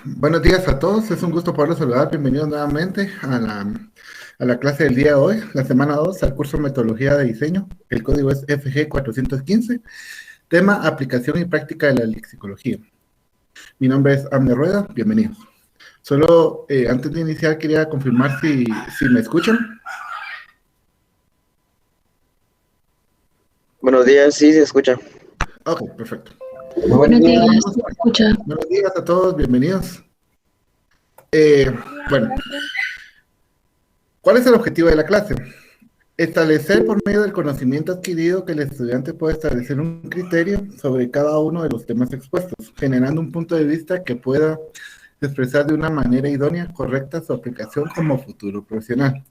Buenos días a todos, es un gusto poderlos saludar. Bienvenidos nuevamente a la clase del día de hoy, la semana 2, al curso Metodología de Diseño. El código es FG415, tema Aplicación y Práctica de la Lexicología. Mi nombre es Abner Rueda, bienvenidos. Solo antes de iniciar quería confirmar si me escuchan. Buenos días, sí, se escucha. Ok, perfecto. Buenos días, se escucha. Buenos días a todos, bienvenidos. Bueno, ¿cuál es el objetivo de la clase? Establecer por medio del conocimiento adquirido que el estudiante puede establecer un criterio sobre cada uno de los temas expuestos, generando un punto de vista que pueda expresar de una manera idónea, correcta su aplicación como futuro profesional.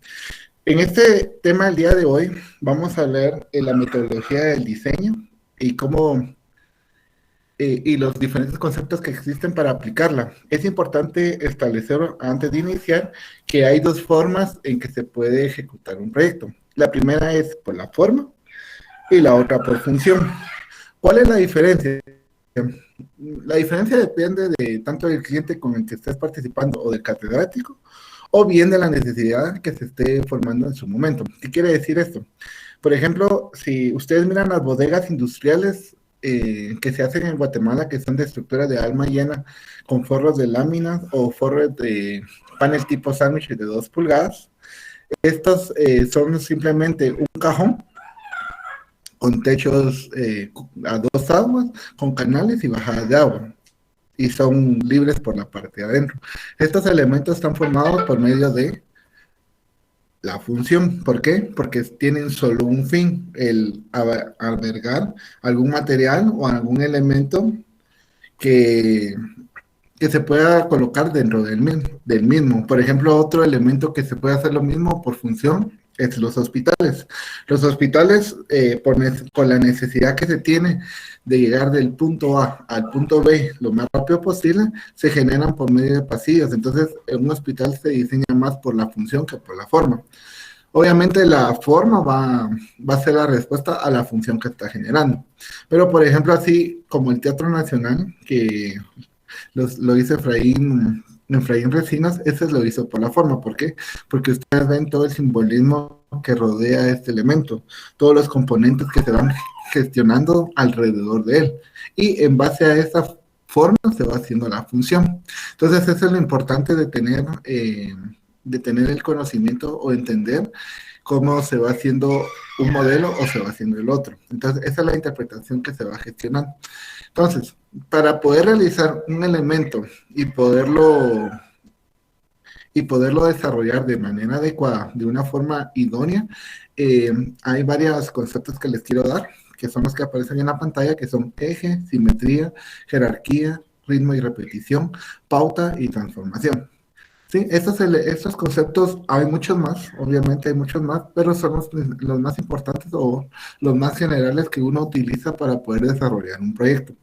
En este tema del día de hoy vamos a hablar de la metodología del diseño y cómo y los diferentes conceptos que existen para aplicarla. Es importante establecer antes de iniciar que hay dos formas en que se puede ejecutar un proyecto. La primera es por la forma y la otra por función. ¿Cuál es la diferencia? La diferencia depende de tanto del cliente con el que estés participando o del catedrático, o bien de la necesidad que se esté formando en su momento. ¿Qué quiere decir esto? Por ejemplo, si ustedes miran las bodegas industriales que se hacen en Guatemala, que son de estructura de alma llena, con forros de láminas o forros de panel tipo sándwich de 2 pulgadas, estos son simplemente un cajón con techos a 2 aguas, con canales y bajadas de agua, y son libres por la parte de adentro. Estos elementos están formados por medio de la función. ¿Por qué? Porque tienen solo un fin, el albergar algún material o algún elemento que se pueda colocar dentro del mismo. Por ejemplo, otro elemento que se puede hacer lo mismo por función es los hospitales. Los hospitales, con la necesidad que se tiene de llegar del punto A al punto B lo más rápido posible, se generan por medio de pasillos. Entonces, un hospital se diseña más por la función que por la forma. Obviamente la forma va a ser la respuesta a la función que está generando. Pero, por ejemplo, así como el Teatro Nacional, que lo hizo Efraín Resinas, ese lo hizo por la forma. ¿Por qué? Porque ustedes ven todo el simbolismo que rodea este elemento, todos los componentes que se van gestionando alrededor de él. Y en base a esa forma se va haciendo la función. Entonces, eso es lo importante de tener el conocimiento o entender cómo se va haciendo un modelo o se va haciendo el otro. Entonces, esa es la interpretación que se va gestionando. Entonces, para poder realizar un elemento y poderlo desarrollar de manera adecuada, de una forma idónea, hay varios conceptos que les quiero dar, que son los que aparecen en la pantalla, que son eje, simetría, jerarquía, ritmo y repetición, pauta y transformación. Sí, estos conceptos, hay muchos más, obviamente hay muchos más, pero son los más importantes o los más generales que uno utiliza para poder desarrollar un proyecto.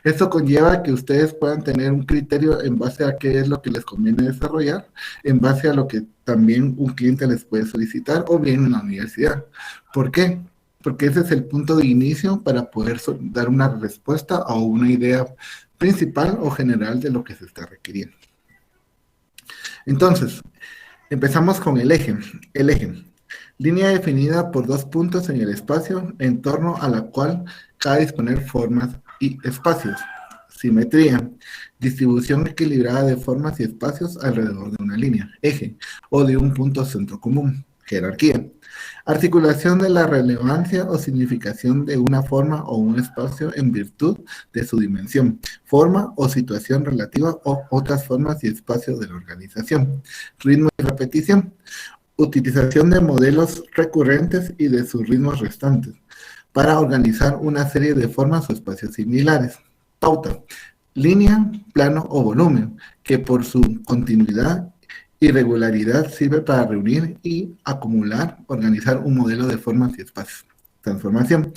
Esto conlleva que ustedes puedan tener un criterio en base a qué es lo que les conviene desarrollar, en base a lo que también un cliente les puede solicitar o bien en la universidad. ¿Por qué? Porque ese es el punto de inicio para poder dar una respuesta a una idea principal o general de lo que se está requiriendo. Entonces, empezamos con el eje. El eje, línea definida por 2 puntos en el espacio en torno a la cual cabe disponer formas y espacios. Simetría, distribución equilibrada de formas y espacios alrededor de una línea, eje, o de un punto centro común. Jerarquía, articulación de la relevancia o significación de una forma o un espacio en virtud de su dimensión, forma o situación relativa o otras formas y espacios de la organización. Ritmo y repetición, utilización de modelos recurrentes y de sus ritmos restantes para organizar una serie de formas o espacios similares. Pauta, línea, plano o volumen, que por su continuidad y regularidad sirve para reunir y acumular, organizar un modelo de formas y espacios. Transformación,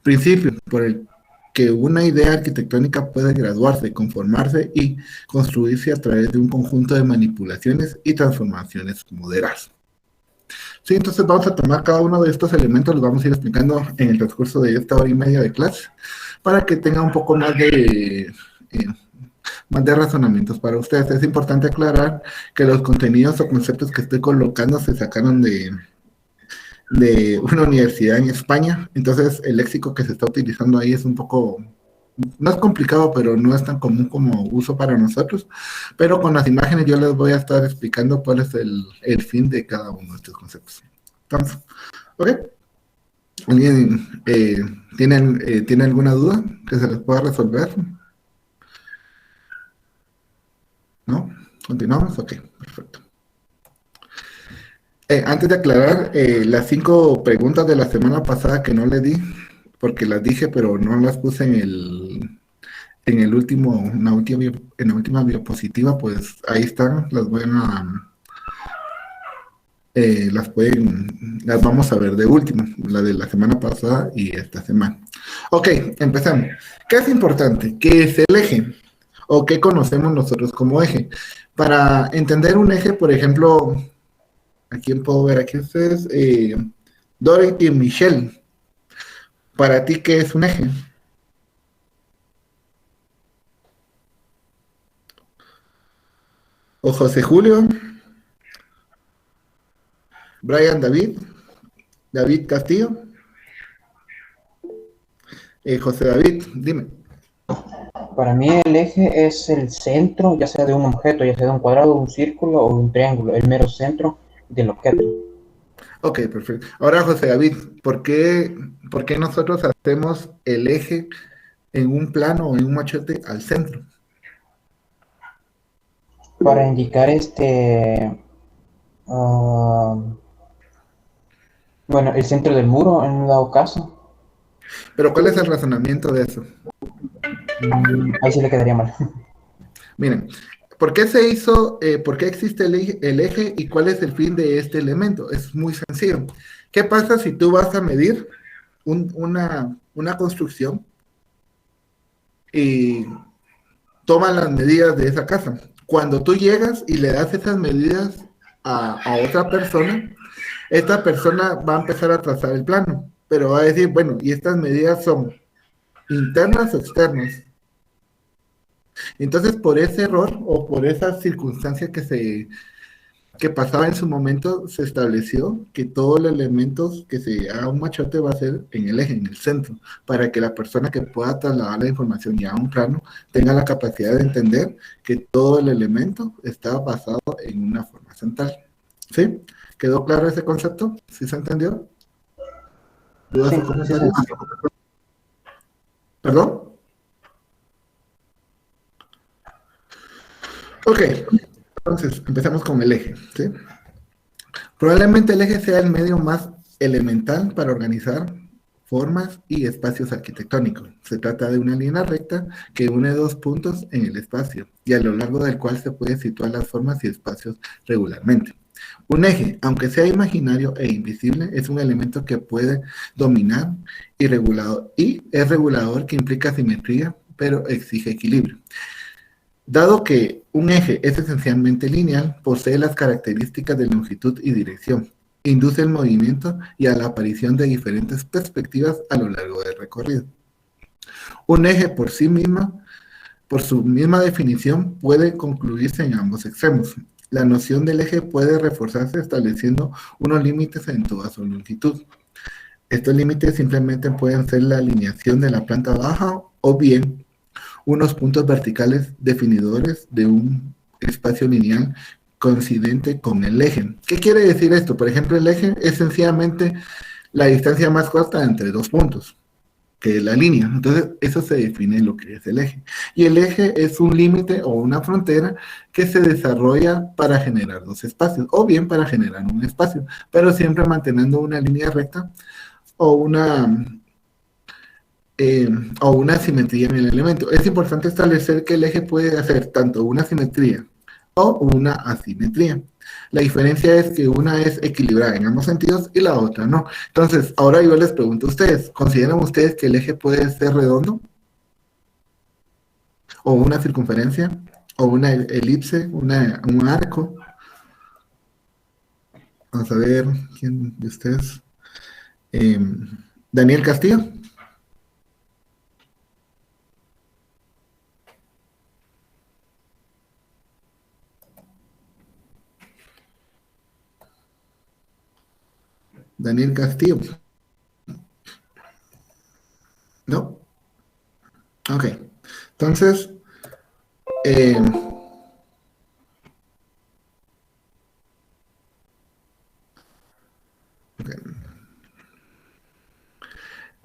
principio por el que una idea arquitectónica puede graduarse, conformarse y construirse a través de un conjunto de manipulaciones y transformaciones moderadas. Sí, entonces vamos a tomar cada uno de estos elementos, los vamos a ir explicando en el transcurso de esta hora y media de clase, para que tenga un poco más de más de razonamientos para ustedes. Es importante aclarar que los contenidos o conceptos que estoy colocando se sacaron de una universidad en España, entonces el léxico que se está utilizando ahí es un poco, no es complicado, pero no es tan común como uso para nosotros, pero con las imágenes yo les voy a estar explicando cuál es el fin de cada uno de estos conceptos. Entonces, ¿ok? ¿Alguien tiene alguna duda que se les pueda resolver? ¿No? ¿Continuamos? Ok, perfecto. Antes de aclarar, las 5 preguntas de la semana pasada que no le di, porque las dije, pero no las puse en el último, en la última diapositiva, pues ahí están, las vamos a ver de último, la de la semana pasada y esta semana. Ok, empezamos. ¿Qué es importante? ¿Qué es el eje? ¿O qué conocemos nosotros como eje? Para entender un eje, por ejemplo, ¿a quién puedo ver? Aquí ustedes, Dorothy y Michelle. ¿Para ti qué es un eje? ¿O José Julio? ¿Brian David? ¿David Castillo? José David, dime. Para mí el eje es el centro, ya sea de un objeto, ya sea de un cuadrado, un círculo o un triángulo, el mero centro del objeto. Ok, perfecto. Ahora, José David, ¿por qué nosotros hacemos el eje en un plano o en un machete al centro? Para indicar bueno, el centro del muro en un dado caso. Pero ¿cuál es el razonamiento de eso? Ahí sí le quedaría mal. Miren, por qué existe el eje y cuál es el fin de este elemento? Es muy sencillo. ¿Qué pasa si tú vas a medir una construcción y tomas las medidas de esa casa? Cuando tú llegas y le das esas medidas a otra persona, esta persona va a empezar a trazar el plano, pero va a decir, bueno, ¿y estas medidas son internas o externas? Entonces, por ese error o por esa circunstancia que pasaba en su momento, se estableció que todos los elementos que se haga un machote va a ser en el eje, en el centro, para que la persona que pueda trasladar la información ya a un plano tenga la capacidad de entender que todo el elemento está basado en una forma central. ¿Sí? ¿Quedó claro ese concepto? ¿Sí se entendió? ¿Dudas Sí, o sí, comentarios? ¿Perdón? Ok, entonces empezamos con el eje, ¿sí? Probablemente el eje sea el medio más elemental para organizar formas y espacios arquitectónicos. Se trata de una línea recta que une dos puntos en el espacio y a lo largo del cual se pueden situar las formas y espacios regularmente. Un eje, aunque sea imaginario e invisible, es un elemento que puede dominar y es regulador que implica simetría, pero exige equilibrio. Dado que un eje es esencialmente lineal, posee las características de longitud y dirección, induce el movimiento y a la aparición de diferentes perspectivas a lo largo del recorrido. Un eje por su misma definición, puede concluirse en ambos extremos. La noción del eje puede reforzarse estableciendo unos límites en toda su longitud. Estos límites simplemente pueden ser la alineación de la planta baja o bien unos puntos verticales definidores de un espacio lineal coincidente con el eje. ¿Qué quiere decir esto? Por ejemplo, el eje es sencillamente la distancia más corta entre dos puntos, que es la línea. Entonces, eso se define lo que es el eje. Y el eje es un límite o una frontera que se desarrolla para generar dos espacios, o bien para generar un espacio, pero siempre manteniendo una línea recta o eh, o una simetría en el elemento. Es importante establecer que el eje puede hacer tanto una simetría o una asimetría. La diferencia es que una es equilibrada en ambos sentidos y la otra no. Entonces, ahora yo les pregunto a ustedes, ¿consideran ustedes que el eje puede ser redondo? ¿O una circunferencia? ¿O una elipse? ¿Un arco? Vamos a ver, ¿quién de ustedes? Eh, Daniel Castillo. Daniel Castillo. ¿No? Ok. Entonces, ok.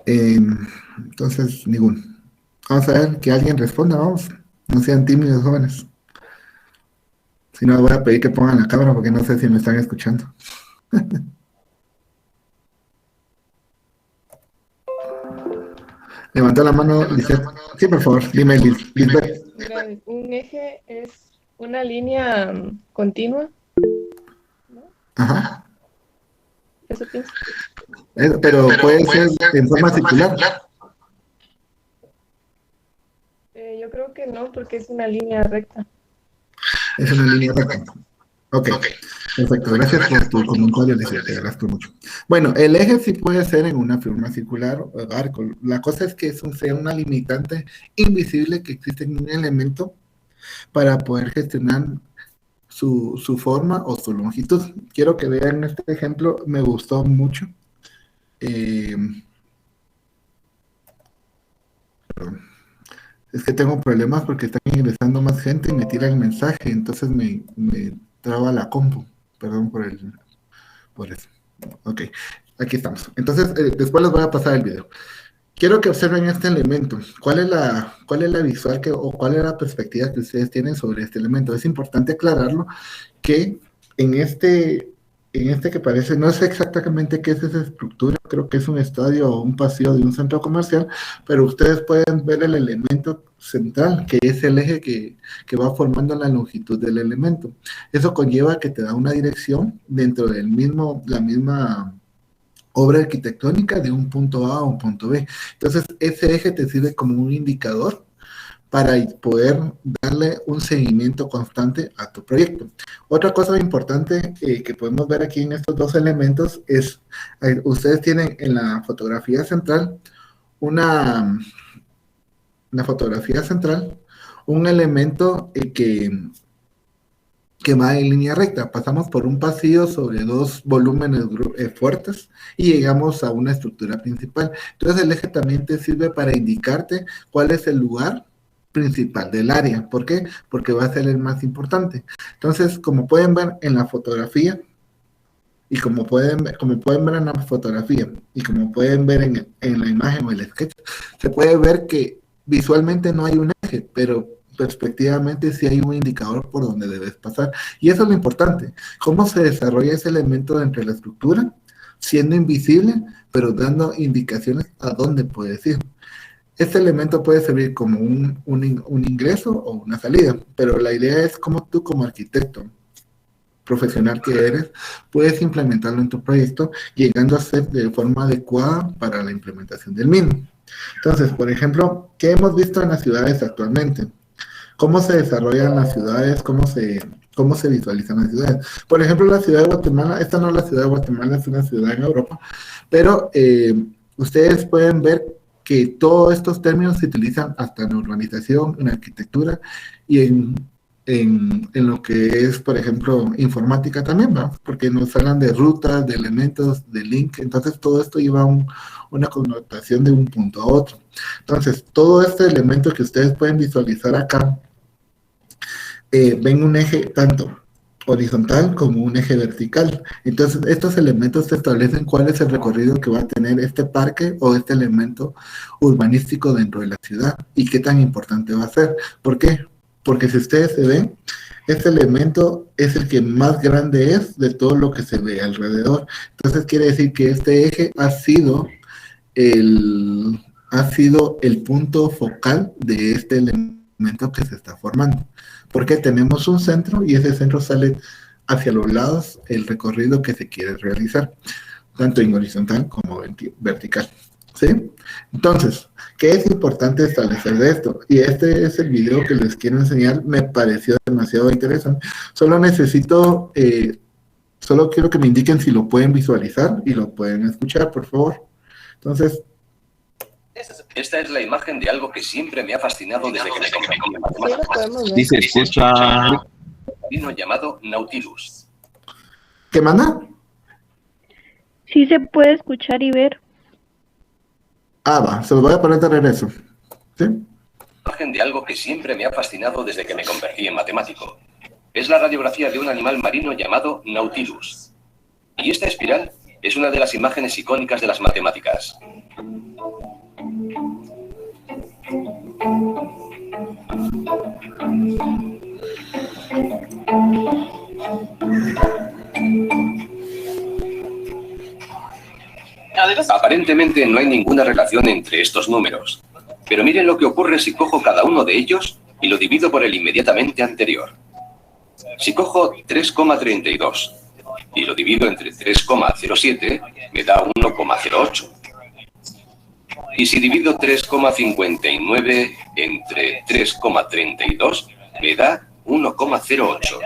Entonces, ninguno. Vamos a ver que alguien responda, vamos. No sean tímidos, jóvenes. Si no, voy a pedir que pongan la cámara porque no sé si me están escuchando. Levantó la mano, Lisette. Sí, por favor, dime, Lisbeth. Un eje es una línea continua, ¿no? Ajá. Eso pienso. Pero puede ser en forma circular. Yo creo que no, porque es una línea recta. Es una línea recta. Ok, perfecto. Gracias por tu comentario, Lisette. Te agradezco mucho. Bueno, el eje sí puede ser en una forma circular o arco. La cosa es que eso sea una limitante invisible que existe en un elemento para poder gestionar su forma o su longitud. Quiero que vean este ejemplo, me gustó mucho. Es que tengo problemas porque están ingresando más gente y me tira el mensaje, entonces me traba la compu. Perdón por eso. Ok, aquí estamos. Entonces, después les voy a pasar el video. Quiero que observen este elemento. ¿Cuál es la visual o cuál es la perspectiva que ustedes tienen sobre este elemento? Es importante aclararlo que en este que parece, no sé exactamente qué es esa estructura, creo que es un estadio o un pasillo de un centro comercial, pero ustedes pueden ver el elemento central, que es el eje que va formando la longitud del elemento. Eso conlleva que te da una dirección dentro del la misma obra arquitectónica de un punto A a un punto B. Entonces, ese eje te sirve como un indicador para poder darle un seguimiento constante a tu proyecto. Otra cosa importante que podemos ver aquí en estos dos elementos es, ustedes tienen en la fotografía central un elemento que va en línea recta. Pasamos por un pasillo sobre dos volúmenes fuertes y llegamos a una estructura principal. Entonces el eje también te sirve para indicarte cuál es el lugar principal del área. ¿Por qué? Porque va a ser el más importante. Entonces, como pueden ver en la fotografía, y como pueden ver en la fotografía, y como pueden ver en la imagen o el sketch, se puede ver que visualmente no hay un eje, pero perspectivamente sí hay un indicador por donde debes pasar. Y eso es lo importante. ¿Cómo se desarrolla ese elemento dentro de la estructura? Siendo invisible, pero dando indicaciones a dónde puedes ir. Este elemento puede servir como un ingreso o una salida, pero la idea es cómo tú como arquitecto profesional que eres, puedes implementarlo en tu proyecto, llegando a ser de forma adecuada para la implementación del mismo. Entonces, por ejemplo, ¿qué hemos visto en las ciudades actualmente? ¿Cómo se desarrollan las ciudades? ¿Cómo se visualizan las ciudades? Por ejemplo, la ciudad de Guatemala, esta no es la ciudad de Guatemala, es una ciudad en Europa, pero ustedes pueden ver que todos estos términos se utilizan hasta en urbanización, en arquitectura y en lo que es, por ejemplo, informática también, ¿no? Porque nos hablan de rutas, de elementos, de link, entonces todo esto lleva una connotación de un punto a otro. Entonces, todo este elemento que ustedes pueden visualizar acá, ven un eje tanto horizontal como un eje vertical. Entonces, estos elementos te establecen cuál es el recorrido que va a tener este parque o este elemento urbanístico dentro de la ciudad y qué tan importante va a ser. ¿Por qué? Porque si ustedes se ven, este elemento es el que más grande es de todo lo que se ve alrededor. Entonces, quiere decir que este eje ha sido el punto focal de este elemento que se está formando. Porque tenemos un centro y ese centro sale hacia los lados el recorrido que se quiere realizar, tanto en horizontal como vertical. ¿Sí? Entonces, ¿qué es importante establecer de esto? Y este es el video que les quiero enseñar, me pareció demasiado interesante. Solo quiero que me indiquen si lo pueden visualizar y lo pueden escuchar, por favor. Entonces, esta es la imagen de algo que siempre me ha fascinado desde que me convertí en matemáticas. Sí, se escucha. Vino llamado Nautilus. ¿qué manda? Sí se puede escuchar y ver. Ah, va, se los voy a poner de regreso. ¿Sí? Imagen de algo que siempre me ha fascinado desde que me convertí en matemático. Es la radiografía de un animal marino llamado Nautilus. Y esta espiral es una de las imágenes icónicas de las matemáticas. Aparentemente no hay ninguna relación entre estos números. Pero miren lo que ocurre si cojo cada uno de ellos y lo divido por el inmediatamente anterior. Si cojo 3,32 y lo divido entre 3,07, me da 1,08. Y si divido 3,59 entre 3,32, me da 1,08.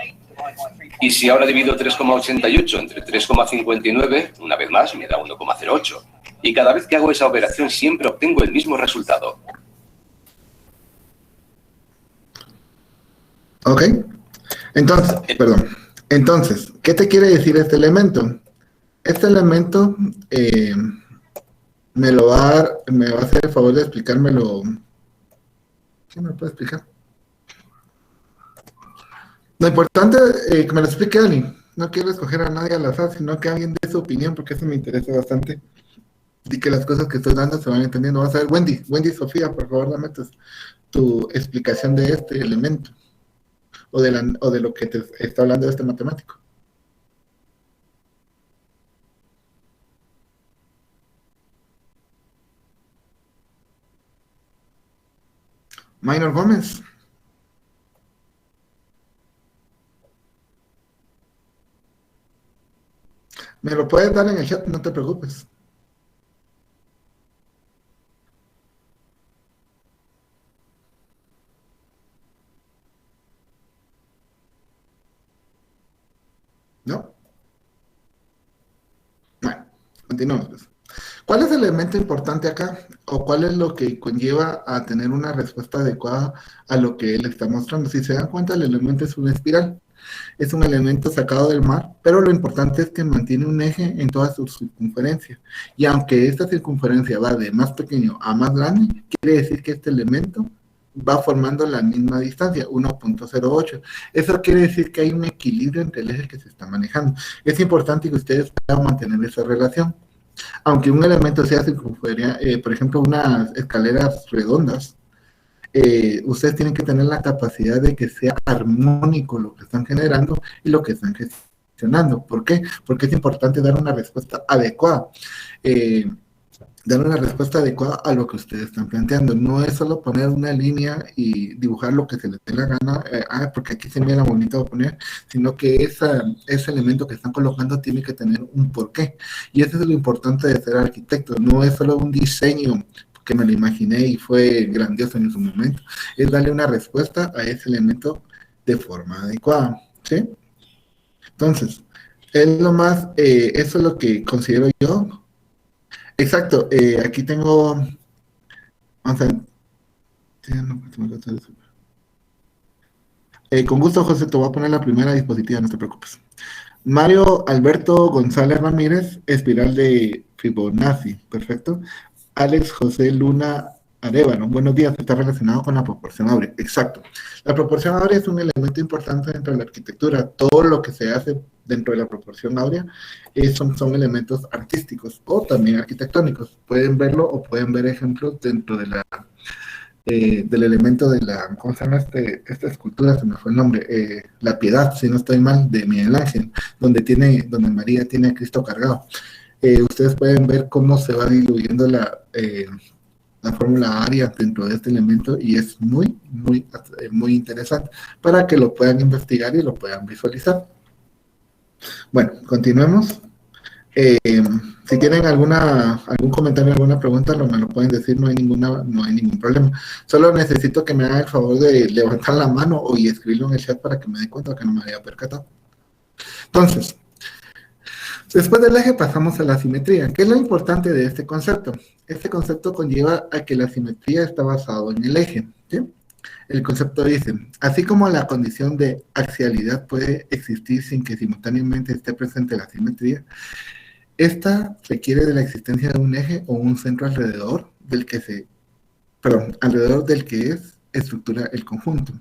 Y si ahora divido 3,88 entre 3,59, una vez más me da 1,08. Y cada vez que hago esa operación siempre obtengo el mismo resultado. Ok. Entonces, ¿qué te quiere decir este elemento? Este elemento me va a hacer el favor de explicármelo. ¿Quién me lo puede explicar? Lo importante es que me lo explique alguien. No quiero escoger a nadie al azar, sino que alguien dé su opinión, porque eso me interesa bastante. Y que las cosas que estoy dando se van entendiendo. Vas a ver, Wendy, Sofía, por favor, dame tu explicación de este elemento. O de lo que te está hablando este matemático. Minor Gómez. Me lo puedes dar en el chat, no te preocupes. ¿No? Bueno, continuamos pues. ¿Cuál es el elemento importante acá? ¿O cuál es lo que conlleva a tener una respuesta adecuada a lo que él está mostrando? Si se dan cuenta, el elemento es una espiral. Es un elemento sacado del mar, pero lo importante es que mantiene un eje en toda su circunferencia. Y aunque esta circunferencia va de más pequeño a más grande, quiere decir que este elemento va formando la misma distancia, 1,08. Eso quiere decir que hay un equilibrio entre el eje que se está manejando. Es importante que ustedes puedan mantener esa relación. Aunque un elemento sea circunferencia, por ejemplo, unas escaleras redondas, ustedes tienen que tener la capacidad de que sea armónico lo que están generando y lo que están gestionando. ¿Por qué? Porque es importante dar una respuesta adecuada. Dar una respuesta adecuada a lo que ustedes están planteando. No es solo poner una línea y dibujar lo que se les dé la gana, porque aquí se mira bonito poner, sino que ese elemento que están colocando tiene que tener un porqué. Y eso es lo importante de ser arquitecto. No es solo un diseño que me lo imaginé y fue grandioso en su momento. Es darle una respuesta a ese elemento de forma adecuada. ¿Sí? Entonces, eso es lo que considero yo. Exacto, aquí tengo, vamos a ver, con gusto, José, te voy a poner la primera diapositiva, no te preocupes. Mario Alberto González Ramírez, espiral de Fibonacci, perfecto. Alex José Luna Arevalo, buenos días, está relacionado con la proporción áurea. Exacto. La proporción áurea es un elemento importante dentro de la arquitectura. Todo lo que se hace dentro de la proporción áurea son elementos artísticos o también arquitectónicos. Pueden verlo o pueden ver ejemplos dentro de del elemento de la, ¿cómo se llama esta escultura? Se me fue el nombre, La Piedad, si no estoy mal, de Miguel Ángel, donde María tiene a Cristo cargado. Ustedes pueden ver cómo se va diluyendo la fórmula área dentro de este elemento y es muy interesante para que lo puedan investigar y lo puedan visualizar. Bueno, continuemos. Si tienen algún comentario, alguna pregunta, me lo pueden decir, no hay ningún problema. Solo necesito que me hagan el favor de levantar la mano y escribirlo en el chat para que me dé cuenta que no me había percatado. Entonces, después del eje pasamos a la simetría. ¿Qué es lo importante de este concepto? Este concepto conlleva a que la simetría está basado en el eje, ¿sí? El concepto dice, así como la condición de axialidad puede existir sin que simultáneamente esté presente la simetría, Esta requiere de la existencia de un eje o un centro alrededor del que se estructura el conjunto.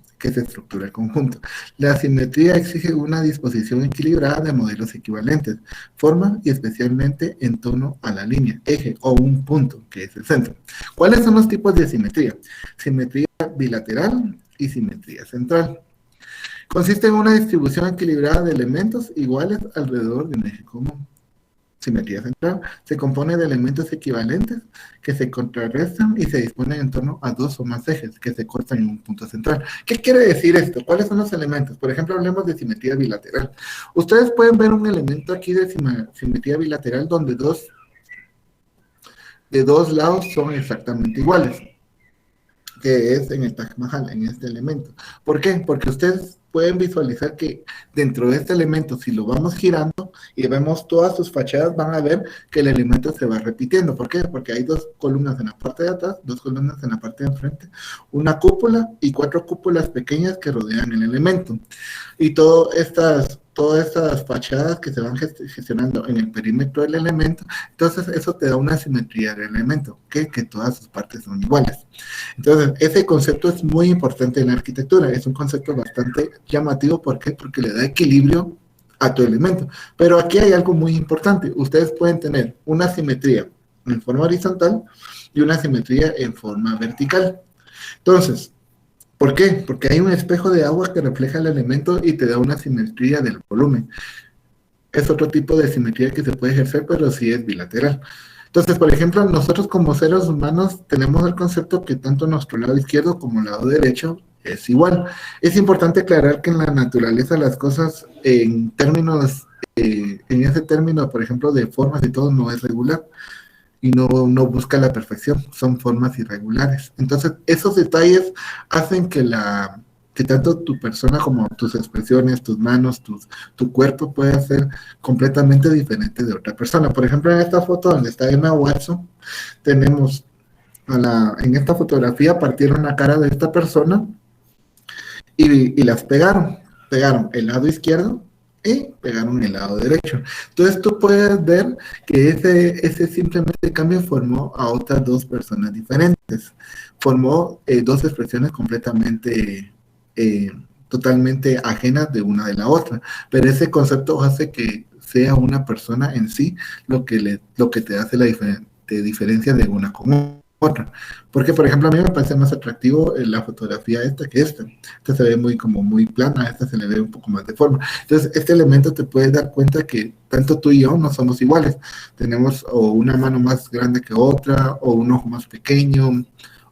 La simetría exige una disposición equilibrada de modelos equivalentes, forma y especialmente en torno a la línea, eje o un punto, que es el centro. ¿Cuáles son los tipos de simetría? Simetría bilateral y simetría central. Consiste en una distribución equilibrada de elementos iguales alrededor de un eje común. Simetría central se compone de elementos equivalentes que se contrarrestan y se disponen en torno a dos o más ejes que se cortan en un punto central. ¿Qué quiere decir esto? ¿Cuáles son los elementos? Por ejemplo, hablemos de simetría bilateral. Ustedes pueden ver un elemento aquí de simetría bilateral donde de dos lados son exactamente iguales, que es en el Taj Mahal, en este elemento. ¿Por qué? Porque ustedes pueden visualizar que dentro de este elemento, si lo vamos girando y vemos todas sus fachadas, van a ver que el elemento se va repitiendo. ¿Por qué? Porque hay dos columnas en la parte de atrás, dos columnas en la parte de enfrente, una cúpula y 4 cúpulas pequeñas que rodean el elemento. Y todas estas fachadas que se van gestionando en el perímetro del elemento, entonces eso te da una simetría del elemento, que todas sus partes son iguales. Entonces, ese concepto es muy importante en la arquitectura, es un concepto bastante llamativo. ¿Por qué? Porque le da equilibrio a tu elemento. Pero aquí hay algo muy importante, ustedes pueden tener una simetría en forma horizontal y una simetría en forma vertical. Entonces, ¿por qué? Porque hay un espejo de agua que refleja el elemento y te da una simetría del volumen. Es otro tipo de simetría que se puede ejercer, pero sí es bilateral. Entonces, por ejemplo, nosotros como seres humanos tenemos el concepto que tanto nuestro lado izquierdo como el lado derecho es igual. Es importante aclarar que en la naturaleza las cosas en ese término, por ejemplo, de formas y todo, no es regular. Y no busca la perfección, son formas irregulares. Entonces, esos detalles hacen que tanto tu persona como tus expresiones, tus manos, tu cuerpo pueda ser completamente diferente de otra persona. Por ejemplo, en esta foto donde está Emma Watson, tenemos en esta fotografía partieron la cara de esta persona y las pegaron el lado izquierdo y pegaron el lado derecho. Entonces tú puedes ver que ese simplemente cambio formó a otras dos personas diferentes. Formó dos expresiones completamente, totalmente ajenas de una de la otra. Pero ese concepto hace que sea una persona en sí lo que te hace la diferencia de una con otra. Porque, por ejemplo, a mí me parece más atractivo la fotografía esta que esta. Esta se ve muy plana, esta se le ve un poco más de forma. Entonces, este elemento te puede dar cuenta que tanto tú y yo no somos iguales. Tenemos o una mano más grande que otra, o un ojo más pequeño,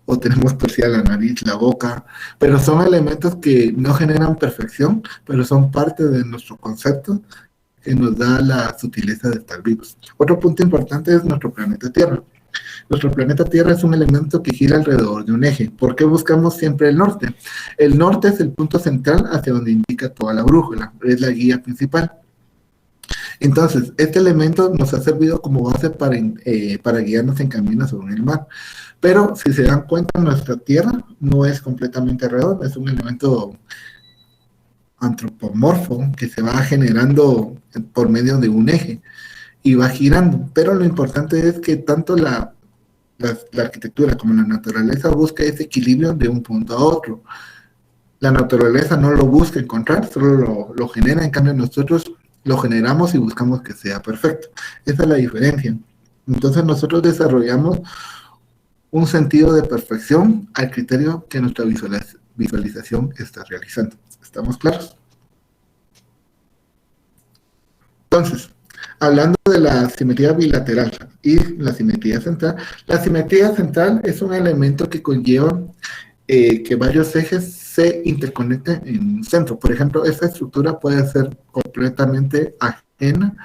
o tenemos torcida la nariz, la boca, pero son elementos que no generan perfección, pero son parte de nuestro concepto que nos da la sutileza de estar vivos. Otro punto importante es nuestro planeta Tierra. Nuestro planeta Tierra es un elemento que gira alrededor de un eje. ¿Por qué buscamos siempre el norte? El norte es el punto central hacia donde indica toda la brújula, es la guía principal. Entonces, este elemento nos ha servido como base para guiarnos en caminos sobre el mar. Pero, si se dan cuenta, nuestra Tierra no es completamente redonda, es un elemento antropomorfo que se va generando por medio de un eje y va girando, pero lo importante es que tanto la arquitectura como la naturaleza busca ese equilibrio de un punto a otro. La naturaleza no lo busca encontrar, solo lo genera, en cambio nosotros lo generamos y buscamos que sea perfecto. Esa es la diferencia. Entonces nosotros desarrollamos un sentido de perfección al criterio que nuestra visualización está realizando. ¿Estamos claros? Entonces, hablando de la simetría bilateral y la simetría central es un elemento que conlleva que varios ejes se interconecten en un centro. Por ejemplo, esta estructura puede ser completamente ajena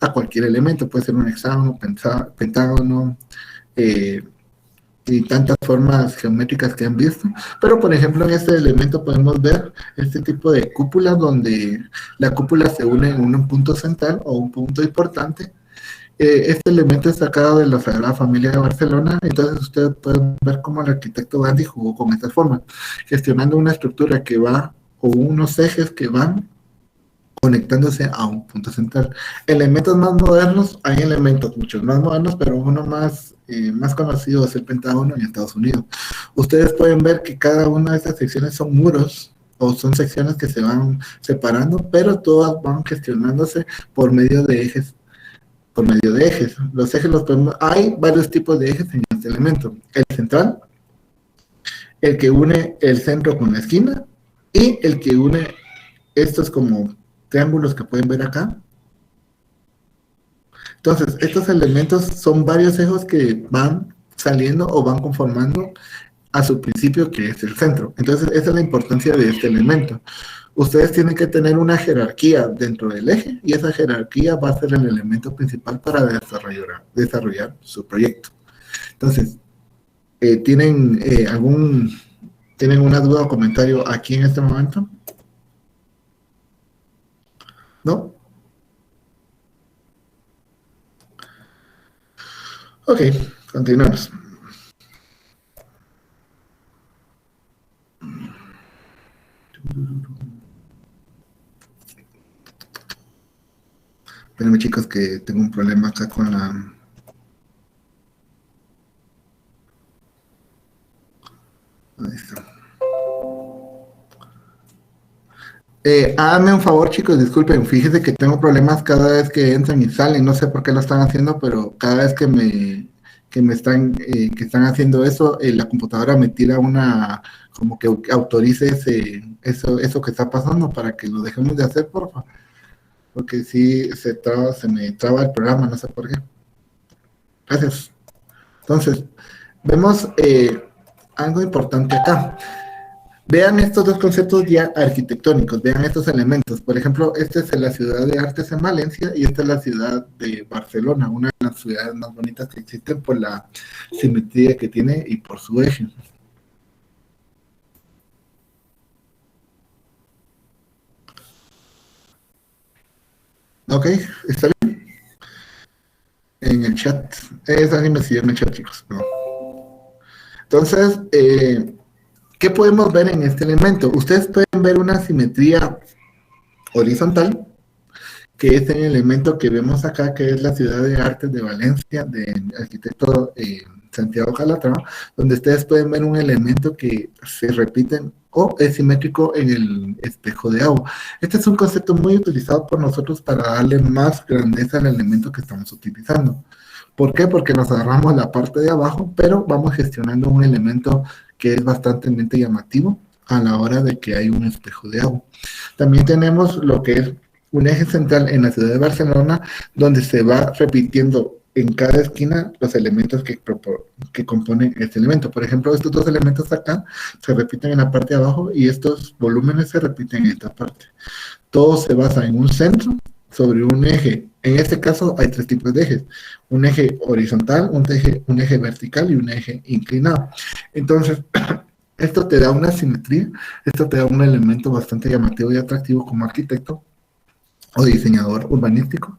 a cualquier elemento. Puede ser un hexágono, pentágono, y tantas formas geométricas que han visto. Pero, por ejemplo, en este elemento podemos ver este tipo de cúpula donde la cúpula se une en un punto central o un punto importante. Este elemento es sacado de la Sagrada Familia de Barcelona, entonces ustedes pueden ver cómo el arquitecto Gaudí jugó con estas formas, gestionando una estructura que va, o unos ejes que van conectándose a un punto central. Elementos más modernos, hay elementos muchos más modernos, pero uno más conocido es el Pentágono en Estados Unidos. Ustedes pueden ver que cada una de estas secciones son muros o son secciones que se van separando, pero todas van gestionándose por medio de ejes. Los ejes hay varios tipos de ejes en este elemento. El central, el que une el centro con la esquina y el que une estos como triángulos que pueden ver acá. Entonces, estos elementos son varios ejes que van saliendo o van conformando a su principio, que es el centro. Entonces, esa es la importancia de este elemento. Ustedes tienen que tener una jerarquía dentro del eje y esa jerarquía va a ser el elemento principal para desarrollar su proyecto. Entonces, ¿tienen una duda o comentario aquí en este momento? ¿No? Ok, continuamos. Espérenme, chicos, que tengo un problema acá con la... Ahí está. Háganme un favor, chicos, disculpen, fíjense que tengo problemas cada vez que entran y salen, no sé por qué lo están haciendo, pero cada vez que están haciendo eso, la computadora me tira como que autorice eso que está pasando para que lo dejemos de hacer, por favor, porque sí se me traba el programa, no sé por qué. Gracias. Entonces, vemos algo importante acá. Vean estos dos conceptos ya arquitectónicos, vean estos elementos. Por ejemplo, esta es la ciudad de Artes en Valencia y esta es la ciudad de Barcelona, una de las ciudades más bonitas que existen por la simetría que tiene y por su eje. Ok, está bien. En el chat. Alguien me siguió en el chat, chicos. No. Entonces, ¿qué podemos ver en este elemento? Ustedes pueden ver una simetría horizontal, que es el elemento que vemos acá, que es la ciudad de Artes de Valencia, del arquitecto Santiago Calatrava, donde ustedes pueden ver un elemento que se repite o es simétrico en el espejo de agua. Este es un concepto muy utilizado por nosotros para darle más grandeza al elemento que estamos utilizando. ¿Por qué? Porque nos agarramos la parte de abajo, pero vamos gestionando un elemento que es bastante llamativo a la hora de que hay un espejo de agua. También tenemos lo que es un eje central en la ciudad de Barcelona, donde se va repitiendo en cada esquina los elementos que componen este elemento. Por ejemplo, estos dos elementos acá se repiten en la parte de abajo y estos volúmenes se repiten en esta parte. Todo se basa en un centro sobre un eje. En este caso hay tres tipos de ejes: un eje horizontal, un eje vertical y un eje inclinado. Entonces, esto te da una simetría, esto te da un elemento bastante llamativo y atractivo como arquitecto o diseñador urbanístico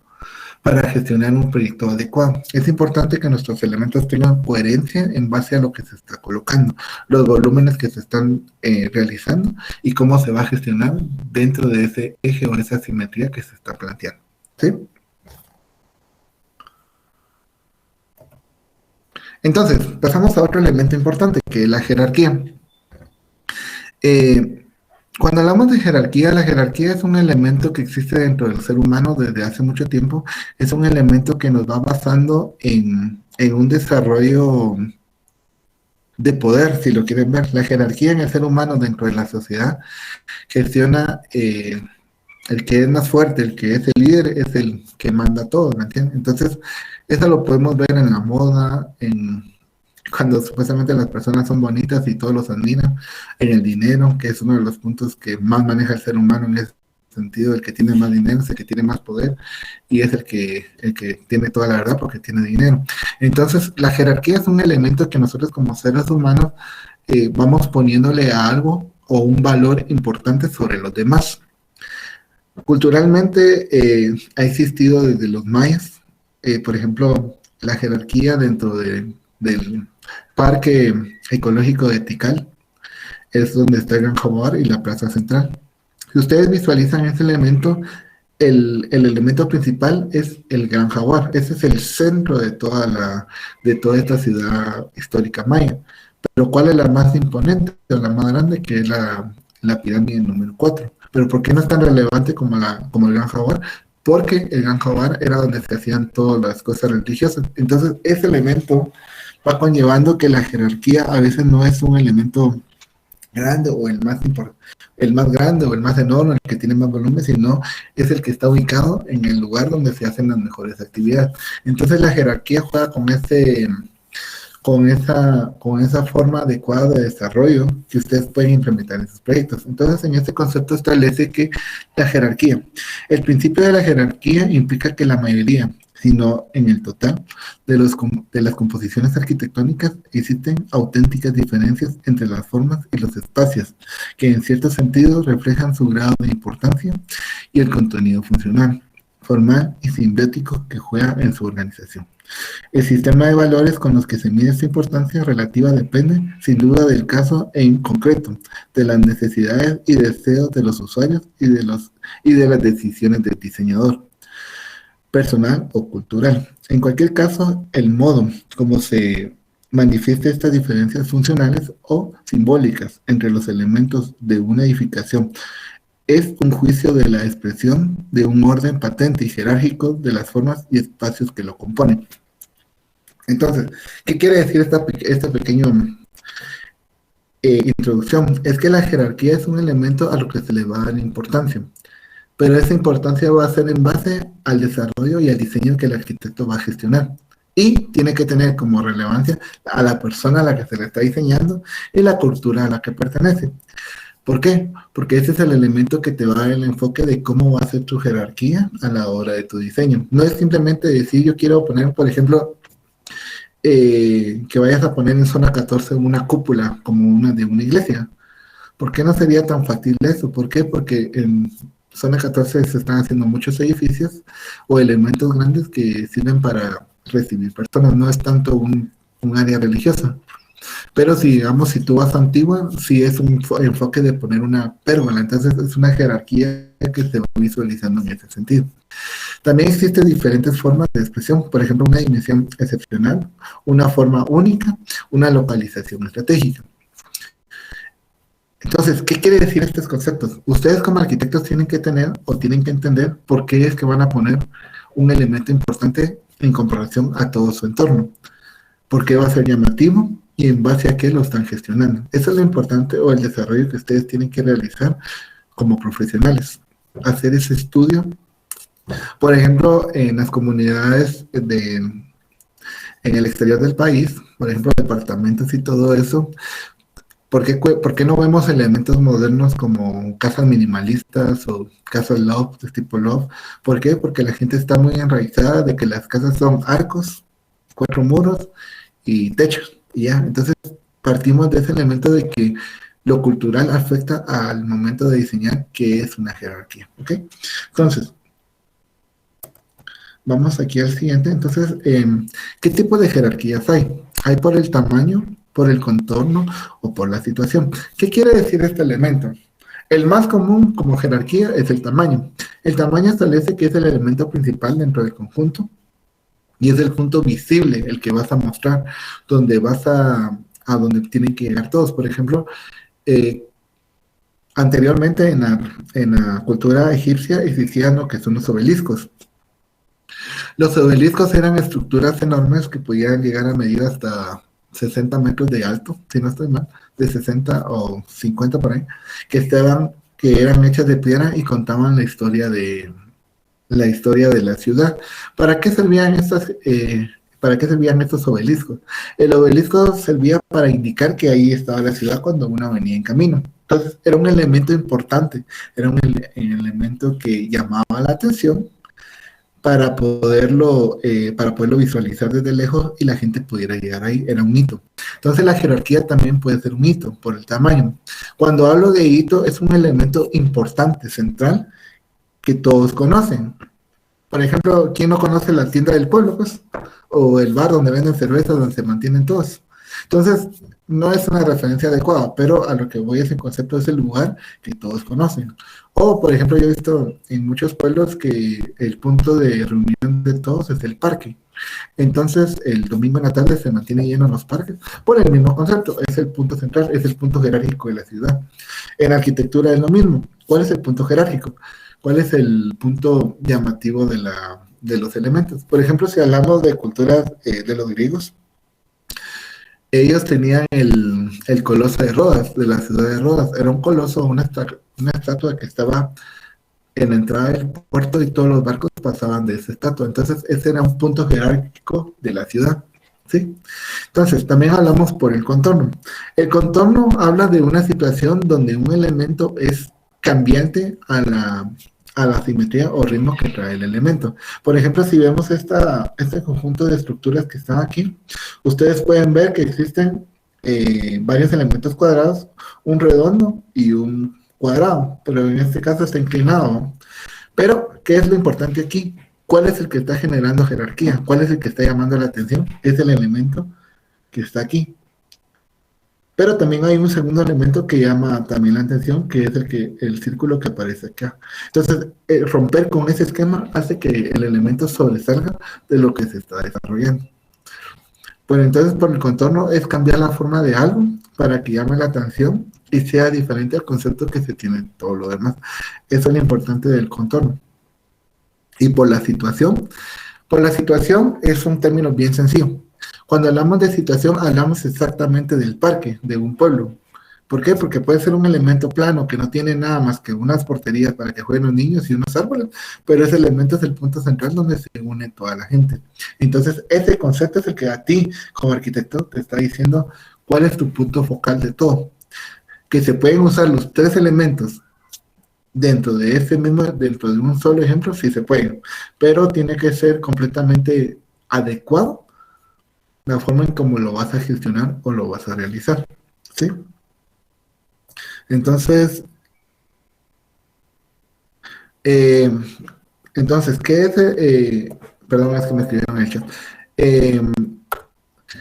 para gestionar un proyecto adecuado. Es importante que nuestros elementos tengan coherencia en base a lo que se está colocando, los volúmenes que se están realizando y cómo se va a gestionar dentro de ese eje o esa simetría que se está planteando. ¿Sí? Entonces, pasamos a otro elemento importante, que es la jerarquía. Cuando hablamos de jerarquía, la jerarquía es un elemento que existe dentro del ser humano desde hace mucho tiempo. Es un elemento que nos va basando en un desarrollo de poder, si lo quieren ver. La jerarquía en el ser humano dentro de la sociedad gestiona el que es más fuerte, el que es el líder, es el que manda todo, ¿me entienden? Entonces, eso lo podemos ver en la moda, cuando supuestamente las personas son bonitas y todos los admiran, en el dinero, que es uno de los puntos que más maneja el ser humano en ese sentido. El que tiene más dinero es el que tiene más poder y es el que tiene toda la verdad porque tiene dinero. Entonces, la jerarquía es un elemento que nosotros como seres humanos vamos poniéndole a algo o un valor importante sobre los demás. Culturalmente ha existido desde los mayas, por ejemplo, la jerarquía dentro del Parque Ecológico de Tikal, es donde está el Gran Jaguar y la Plaza Central. Si ustedes visualizan ese elemento, el elemento principal es el Gran Jaguar. Ese es el centro de toda esta ciudad histórica maya. Pero ¿cuál es la más imponente o la más grande? Que es la pirámide número 4. Pero ¿por qué no es tan relevante como el Gran Jaguar? Porque el Gran Jaguar era donde se hacían todas las cosas religiosas. Entonces, ese elemento va conllevando que la jerarquía a veces no es un elemento grande o el más grande o el más enorme, el que tiene más volumen, sino es el que está ubicado en el lugar donde se hacen las mejores actividades. Entonces la jerarquía juega con esa forma adecuada de desarrollo que ustedes pueden implementar en sus proyectos. Entonces, en este concepto establece que la jerarquía, el principio de la jerarquía implica que la mayoría, sino en el total de las composiciones arquitectónicas existen auténticas diferencias entre las formas y los espacios, que en cierto sentido reflejan su grado de importancia y el contenido funcional, formal y simbiótico que juega en su organización. El sistema de valores con los que se mide esta importancia relativa depende, sin duda, del caso en concreto, de las necesidades y deseos de los usuarios y de las decisiones del diseñador, personal o cultural. En cualquier caso, el modo como se manifiesta estas diferencias funcionales o simbólicas entre los elementos de una edificación es un juicio de la expresión de un orden patente y jerárquico de las formas y espacios que lo componen. Entonces, ¿qué quiere decir esta pequeña introducción? Es que la jerarquía es un elemento a lo que se le va a dar importancia, pero esa importancia va a ser en base al desarrollo y al diseño que el arquitecto va a gestionar. Y tiene que tener como relevancia a la persona a la que se le está diseñando y la cultura a la que pertenece. ¿Por qué? Porque ese es el elemento que te va a dar el enfoque de cómo va a ser tu jerarquía a la hora de tu diseño. No es simplemente decir, yo quiero poner, por ejemplo, que vayas a poner en zona 14 una cúpula como una de una iglesia. ¿Por qué no sería tan factible eso? ¿Por qué? Porque en zona 14 se están haciendo muchos edificios o elementos grandes que sirven para recibir personas. No es tanto un área religiosa. Pero si, digamos, si tú vas a Antigua, sí es un enfoque de poner una pérgola, entonces es una jerarquía que se va visualizando en ese sentido. También existen diferentes formas de expresión, por ejemplo, una dimensión excepcional, una forma única, una localización estratégica. Entonces, ¿qué quiere decir estos conceptos? Ustedes como arquitectos tienen que tener o tienen que entender por qué es que van a poner un elemento importante en comparación a todo su entorno. ¿Por qué va a ser llamativo? Y en base a qué lo están gestionando. Eso es lo importante o el desarrollo que ustedes tienen que realizar como profesionales. Hacer ese estudio. Por ejemplo, en las comunidades en el exterior del país, por ejemplo, departamentos y todo eso, ¿por qué no vemos elementos modernos como casas minimalistas o casas loft, de tipo loft? ¿Por qué? Porque la gente está muy enraizada de que las casas son arcos, 4 muros y techos. Y ya, entonces partimos de ese elemento de que lo cultural afecta al momento de diseñar, que es una jerarquía, ¿ok? Entonces, vamos aquí al siguiente. Entonces, ¿qué tipo de jerarquías hay? ¿Hay por el tamaño, por el contorno o por la situación? ¿Qué quiere decir este elemento? El más común como jerarquía es el tamaño. El tamaño establece que es el elemento principal dentro del conjunto y es el punto visible, el que vas a mostrar, donde vas a donde tienen que llegar todos. Por ejemplo, anteriormente en la cultura egipcia existían lo que son los obeliscos. Los obeliscos eran estructuras enormes que podían llegar a medir hasta 60 metros de alto, si no estoy mal, de 60 o 50 por ahí, que eran hechas de piedra y contaban la historia de la ciudad. ¿Para qué servían estos obeliscos? El obelisco servía para indicar que ahí estaba la ciudad cuando uno venía en camino. Entonces, era un elemento importante, era un elemento que llamaba la atención para poderlo visualizar desde lejos y la gente pudiera llegar ahí. Era un hito. Entonces, la jerarquía también puede ser un hito por el tamaño. Cuando hablo de hito, es un elemento importante, central, que todos conocen. Por ejemplo, ¿quién no conoce la tienda del pueblo, pues? O el bar donde venden cerveza, donde se mantienen todos. Entonces, no es una referencia adecuada, pero a lo que voy es el concepto es el lugar que todos conocen. O, por ejemplo, yo he visto en muchos pueblos que el punto de reunión de todos es el parque. Entonces, el domingo en la tarde se mantiene lleno los parques por el mismo concepto, es el punto central, es el punto jerárquico de la ciudad. En arquitectura es lo mismo. ¿Cuál es el punto jerárquico? ¿Cuál es el punto llamativo de los elementos? Por ejemplo, si hablamos de culturas de los griegos, ellos tenían el coloso de Rodas, de la ciudad de Rodas. Era un coloso, una estatua que estaba en la entrada del puerto y todos los barcos pasaban de esa estatua. Entonces, ese era un punto jerárquico de la ciudad. ¿Sí? Entonces, también hablamos por el contorno. El contorno habla de una situación donde un elemento es cambiante a la simetría o ritmo que trae el elemento. Por ejemplo, si vemos este conjunto de estructuras que están aquí, ustedes pueden ver que existen varios elementos cuadrados, un redondo y un cuadrado, pero en este caso está inclinado, ¿no? Pero, ¿qué es lo importante aquí? ¿Cuál es el que está generando jerarquía? ¿Cuál es el que está llamando la atención? Es el elemento que está aquí. Pero también hay un segundo elemento que llama también la atención, que es el círculo que aparece acá. Entonces, romper con ese esquema hace que el elemento sobresalga de lo que se está desarrollando. Bueno, entonces por el contorno es cambiar la forma de algo para que llame la atención y sea diferente al concepto que se tiene en todo lo demás. Eso es lo importante del contorno. Y por la situación es un término bien sencillo. Cuando hablamos de situación, hablamos exactamente del parque, de un pueblo. ¿Por qué? Porque puede ser un elemento plano que no tiene nada más que unas porterías para que jueguen los niños y unos árboles, pero ese elemento es el punto central donde se une toda la gente. Entonces, ese concepto es el que a ti, como arquitecto, te está diciendo cuál es tu punto focal de todo. Que se pueden usar los tres elementos dentro de un solo ejemplo, sí se puede, pero tiene que ser completamente adecuado la forma en cómo lo vas a gestionar o lo vas a realizar, ¿sí? Entonces, ¿qué es? Perdón, es que me escribieron en el chat.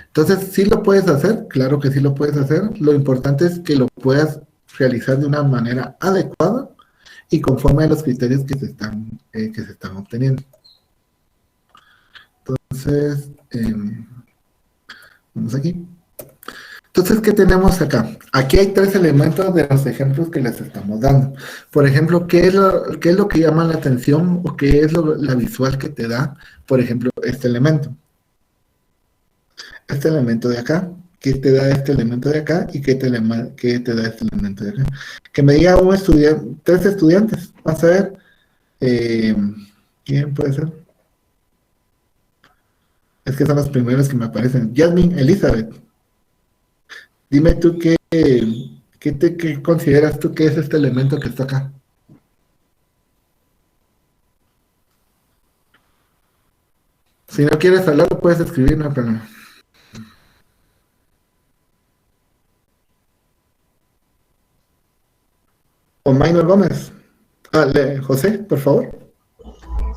Entonces, ¿sí lo puedes hacer? Claro que sí lo puedes hacer. Lo importante es que lo puedas realizar de una manera adecuada y conforme a los criterios que se están obteniendo. Entonces, vamos aquí. Entonces, ¿qué tenemos acá? Aquí hay tres elementos de los ejemplos que les estamos dando. Por ejemplo, ¿qué es lo que llama la atención o qué es la visual que te da, por ejemplo, este elemento? Este elemento de acá. ¿Qué te da este elemento de acá y qué te da este elemento de acá? Que me diga un estudiante, tres estudiantes. Vamos a ver. ¿Quién puede ser? Es que son los primeros que me aparecen. Jasmine, Elizabeth. Dime tú qué consideras tú que es este elemento que está acá. Si no quieres hablar, lo puedes escribir, no hay problema. O Maynor Gómez. José, por favor.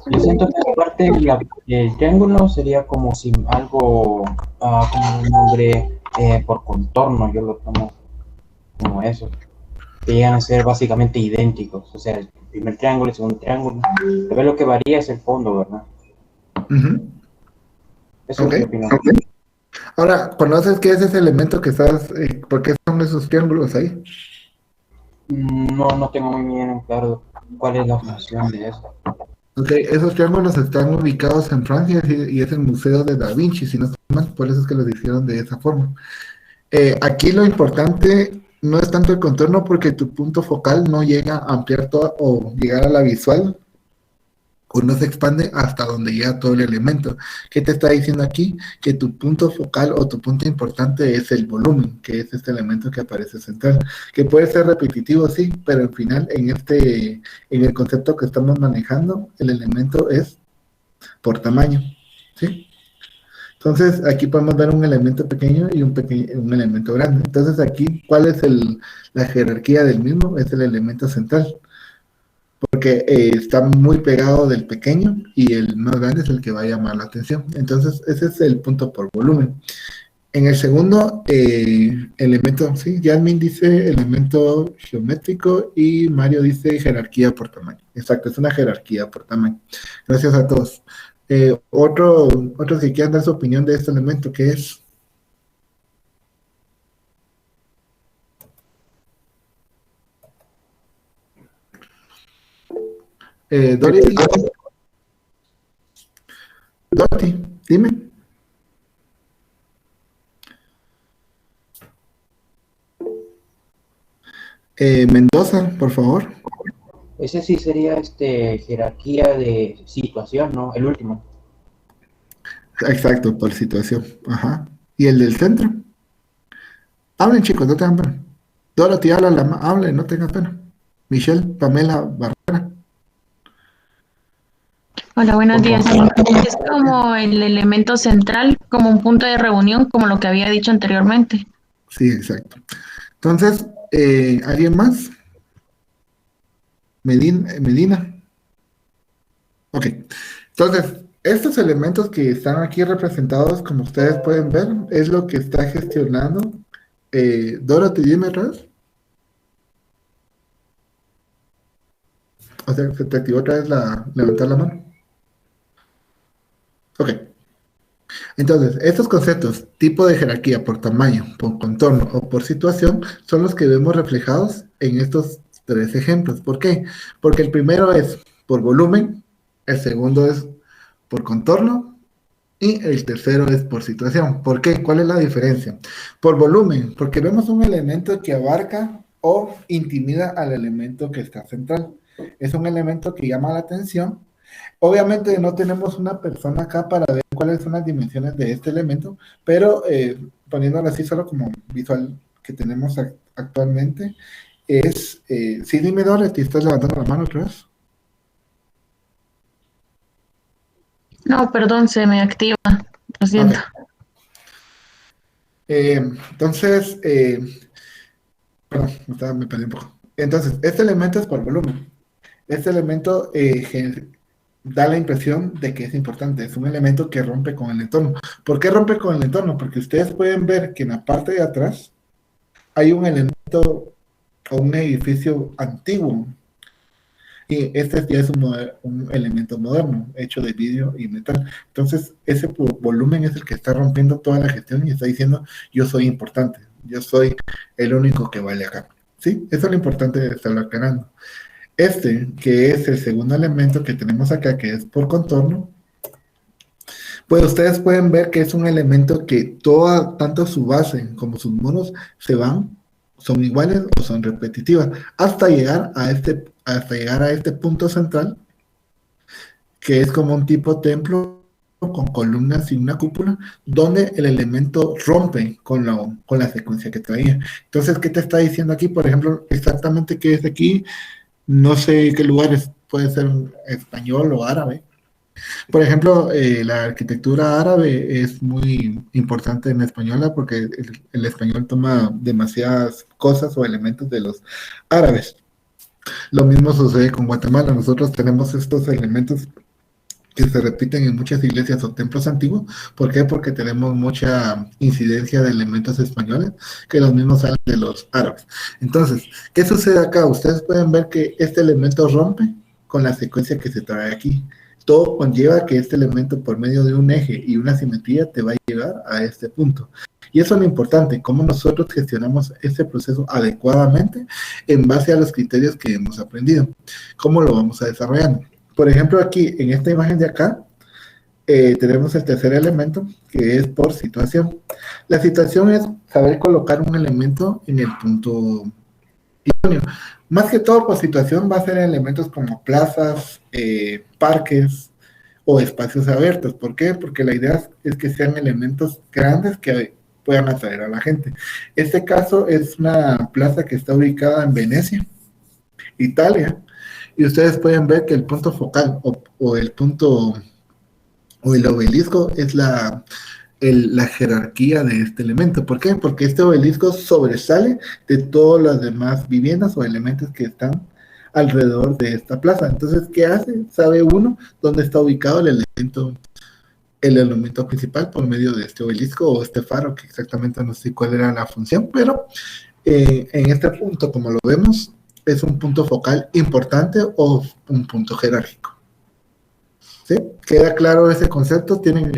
Yo siento que aparte el triángulo sería como si algo, como un nombre por contorno, yo lo tomo como eso. Que llegan a ser básicamente idénticos, o sea, el primer triángulo, el segundo triángulo. Tal vez lo que varía es el fondo, ¿verdad? Eso es mi opinión. Ahora, ¿conoces qué es ese elemento que estás, por qué son esos triángulos ahí? No tengo muy bien en claro cuál es la función de eso. Ok, esos triángulos están ubicados en Francia y es el Museo de Da Vinci, si no estoy mal, por eso es que los hicieron de esa forma. Aquí lo importante no es tanto el contorno porque tu punto focal no llega a ampliar todo o llegar a la visual o no se expande hasta donde llega todo el elemento. ¿Qué te está diciendo aquí? Que tu punto focal o tu punto importante es el volumen, que es este elemento que aparece central, que puede ser repetitivo, sí, pero al final en el concepto que estamos manejando, el elemento es por tamaño, ¿sí? Entonces, aquí podemos ver un elemento pequeño y un elemento grande. Entonces, aquí, ¿cuál es la jerarquía del mismo? Es el elemento central, porque está muy pegado del pequeño y el más grande es el que va a llamar la atención. Entonces, ese es el punto por volumen. En el segundo elemento, sí, Yasmin dice elemento geométrico y Mario dice jerarquía por tamaño. Exacto, es una jerarquía por tamaño. Gracias a todos. Otros que quieran dar su opinión de este elemento, ¿qué es? Dorothy, dime. Mendoza, por favor. Ese sí sería jerarquía de situación, ¿no? El último. Exacto, por situación. Ajá. ¿Y el del centro? Hablen, chicos, no tengan pena. Dorothy, hablen, no tengan pena. Michelle, Pamela, Barrera. Hola, buenos días. Es como el elemento central, como un punto de reunión, como lo que había dicho anteriormente. Sí, exacto. Entonces, ¿alguien más? Medina. Ok. Entonces, estos elementos que están aquí representados, como ustedes pueden ver, es lo que está gestionando. Dorothy, dime, Raz. O sea, se te activó otra vez levantar la mano. Ok. Entonces, estos conceptos, tipo de jerarquía por tamaño, por contorno o por situación, son los que vemos reflejados en estos tres ejemplos. ¿Por qué? Porque el primero es por volumen, el segundo es por contorno y el tercero es por situación. ¿Por qué? ¿Cuál es la diferencia? Por volumen, porque vemos un elemento que abarca o intimida al elemento que está central. Es un elemento que llama la atención. Obviamente no tenemos una persona acá para ver cuáles son las dimensiones de este elemento, pero poniéndolo así solo como visual que tenemos actualmente, es, sí, dime Dorothy, ¿estás levantando la mano otra vez? No, perdón, se me activa. Lo siento. Okay. Entonces, perdón, me perdí un poco. Entonces, este elemento es por volumen. Este elemento da la impresión de que es importante, es un elemento que rompe con el entorno. ¿Por qué rompe con el entorno? Porque ustedes pueden ver que en la parte de atrás hay un elemento o un edificio antiguo, y este ya es un elemento moderno, hecho de vidrio y metal. Entonces, ese volumen es el que está rompiendo toda la gestión y está diciendo, yo soy importante, yo soy el único que vale acá. ¿Sí? Eso es lo importante de estarlo aclarando. Que es el segundo elemento que tenemos acá, que es por contorno, pues ustedes pueden ver que es un elemento que tanto su base como sus monos son iguales o son repetitivas, hasta llegar a este punto central, que es como un tipo templo con columnas y una cúpula, donde el elemento rompe con la secuencia que traía. Entonces, ¿qué te está diciendo aquí? Por ejemplo, exactamente qué es aquí. No sé qué lugares, puede ser español o árabe. Por ejemplo, la arquitectura árabe es muy importante en la española porque el español toma demasiadas cosas o elementos de los árabes. Lo mismo sucede con Guatemala. Nosotros tenemos estos elementos que se repiten en muchas iglesias o templos antiguos. ¿Por qué? Porque tenemos mucha incidencia de elementos españoles que los mismos salen de los árabes. Entonces, ¿qué sucede acá? Ustedes pueden ver que este elemento rompe con la secuencia que se trae aquí. Todo conlleva que este elemento, por medio de un eje y una simetría, te va a llevar a este punto. Y eso es lo importante, cómo nosotros gestionamos este proceso adecuadamente en base a los criterios que hemos aprendido. ¿Cómo lo vamos a desarrollar? Por ejemplo, aquí, en esta imagen de acá, tenemos el tercer elemento, que es por situación. La situación es saber colocar un elemento en el punto idóneo. Más que todo, por situación, va a ser elementos como plazas, parques o espacios abiertos. ¿Por qué? Porque la idea es que sean elementos grandes que puedan atraer a la gente. Este caso es una plaza que está ubicada en Venecia, Italia. Y ustedes pueden ver que el punto focal o el punto o el obelisco es la jerarquía de este elemento. ¿Por qué? Porque este obelisco sobresale de todas las demás viviendas o elementos que están alrededor de esta plaza. Entonces, ¿qué hace? Sabe uno dónde está ubicado el elemento el elemento principal por medio de este obelisco o este faro, que exactamente no sé cuál era la función, pero en este punto, como lo vemos, es un punto focal importante o un punto jerárquico. ¿Sí? ¿Queda claro ese concepto? ¿Tienen,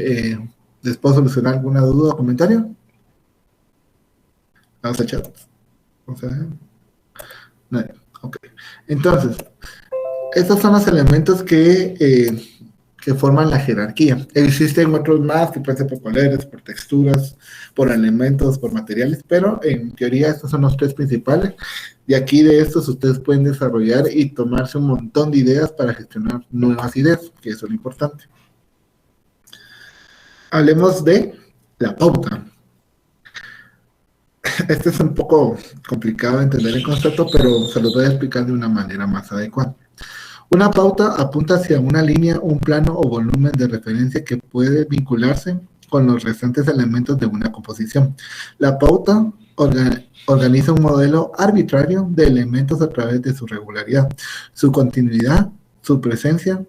les puedo solucionar alguna duda o comentario? Vamos a echar. Vamos a ver. No, ok. Entonces, estos son los elementos que forman la jerarquía. Existen otros más que pueden ser por colores, por texturas, por elementos, por materiales, pero en teoría estos son los tres principales. Y aquí de estos ustedes pueden desarrollar y tomarse un montón de ideas para gestionar nuevas ideas, que eso es lo importante. Hablemos de la pauta. Este es un poco complicado de entender el concepto, pero se lo voy a explicar de una manera más adecuada. Una pauta apunta hacia una línea, un plano o volumen de referencia que puede vincularse con los restantes elementos de una composición. La pauta organiza un modelo arbitrario de elementos a través de su regularidad, su continuidad, su presencia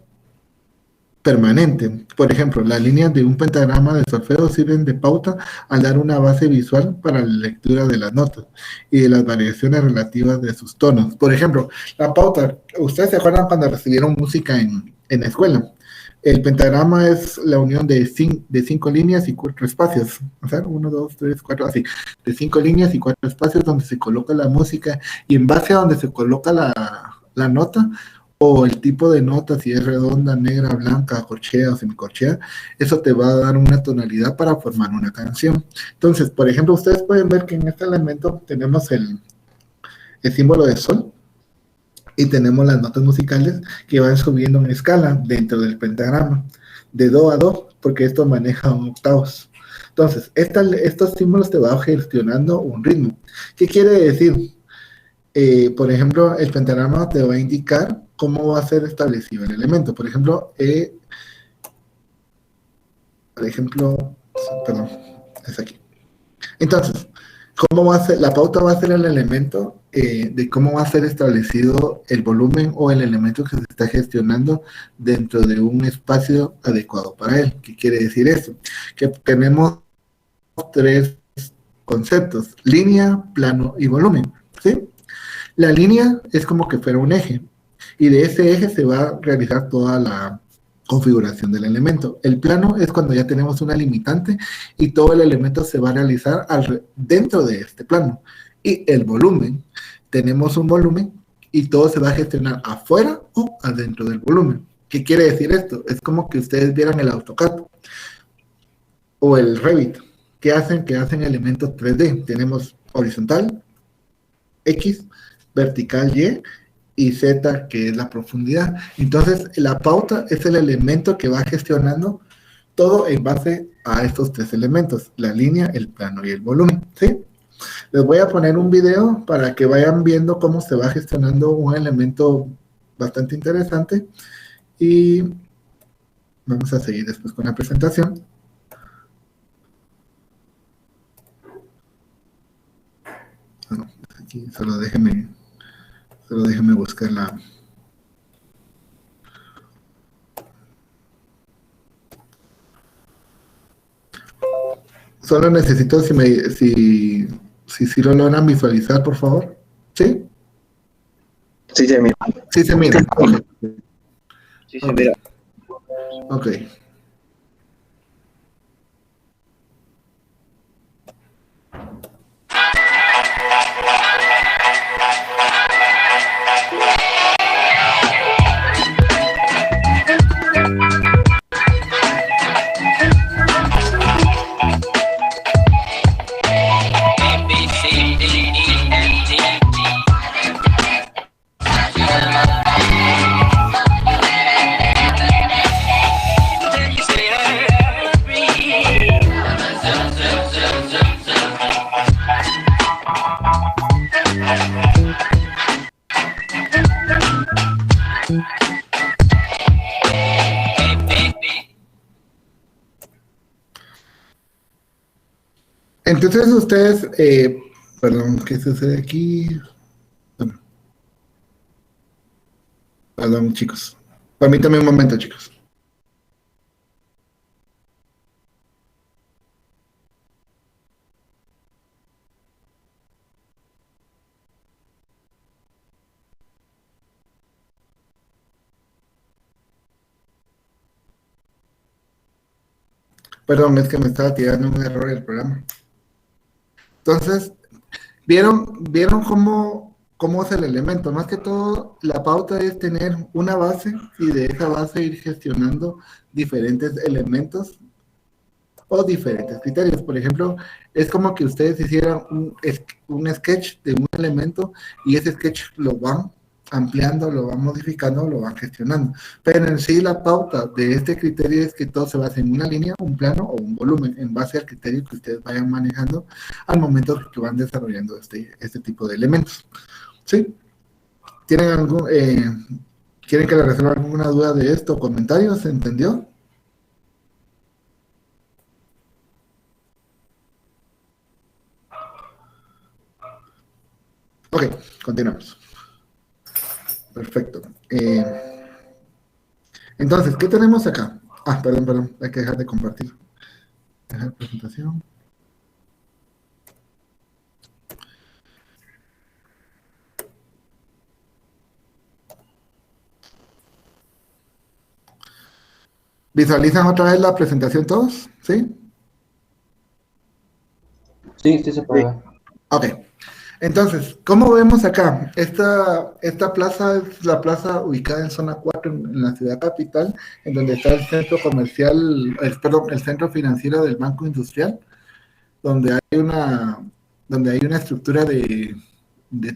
permanente. Por ejemplo, las líneas de un pentagrama de solfeo sirven de pauta al dar una base visual para la lectura de las notas y de las variaciones relativas de sus tonos. Por ejemplo, la pauta, ¿ustedes se acuerdan cuando recibieron música en la escuela? El pentagrama es la unión de 5 líneas y 4 espacios. O sea, 1, 2, 3, 4, así. De 5 líneas y 4 espacios donde se coloca la música y en base a donde se coloca la nota, o el tipo de nota, si es redonda, negra, blanca, corchea o semicorchea, eso te va a dar una tonalidad para formar una canción. Entonces, por ejemplo, ustedes pueden ver que en este elemento tenemos el símbolo de sol y tenemos las notas musicales que van subiendo en escala dentro del pentagrama, de do a do, porque esto maneja octavos. Entonces, estos símbolos te van gestionando un ritmo. ¿Qué quiere decir? Por ejemplo, el pentagrama te va a indicar cómo va a ser establecido el elemento. Por ejemplo, perdón, es aquí. Entonces, ¿cómo va a ser? La pauta va a ser el elemento de cómo va a ser establecido el volumen o el elemento que se está gestionando dentro de un espacio adecuado para él. ¿Qué quiere decir eso? Que tenemos 3 conceptos: línea, plano y volumen, ¿sí? La línea es como que fuera un eje, y de ese eje se va a realizar toda la configuración del elemento. El plano es cuando ya tenemos una limitante y todo el elemento se va a realizar dentro de este plano. Y el volumen, tenemos un volumen y todo se va a gestionar afuera o adentro del volumen. ¿Qué quiere decir esto? Es como que ustedes vieran el AutoCAD o el Revit. ¿Qué hacen? Que hacen elementos 3D. Tenemos horizontal, X, vertical y Z, que es la profundidad. Entonces, la pauta es el elemento que va gestionando todo en base a estos 3 elementos: la línea, el plano y el volumen, ¿sí? Les voy a poner un video para que vayan viendo cómo se va gestionando un elemento bastante interesante y vamos a seguir después con la presentación. Bueno, aquí solo déjenme buscar la... Solo necesito si lo logran visualizar, por favor. ¿Sí? Sí, se mira. Sí, se mira. Okay. Sí, se mira. Ok. Entonces ustedes, perdón, ¿qué sucede aquí? Bueno, perdón, chicos. Permítanme un momento, chicos. Perdón, es que me estaba tirando un error el programa. Entonces, ¿vieron cómo es el elemento? Más que todo, la pauta es tener una base y de esa base ir gestionando diferentes elementos o diferentes criterios. Por ejemplo, es como que ustedes hicieran un sketch de un elemento y ese sketch lo van ampliando, lo van modificando, lo van gestionando. Pero en sí la pauta de este criterio es que todo se basa en una línea, un plano o un volumen, en base al criterio que ustedes vayan manejando al momento que van desarrollando este tipo de elementos. ¿Sí? ¿Quieren que les resuelva alguna duda de esto o comentarios? ¿Se entendió? Ok, continuamos. Perfecto. Entonces, ¿qué tenemos acá? Perdón, hay que dejar de compartir. Dejar presentación. ¿Visualizan otra vez la presentación todos? ¿Sí? Sí, sí se puede ver. Ok. Entonces, ¿cómo vemos acá? Esta plaza es la plaza ubicada en zona 4 en la ciudad capital, en donde está el centro comercial, el centro financiero del Banco Industrial, donde hay una estructura de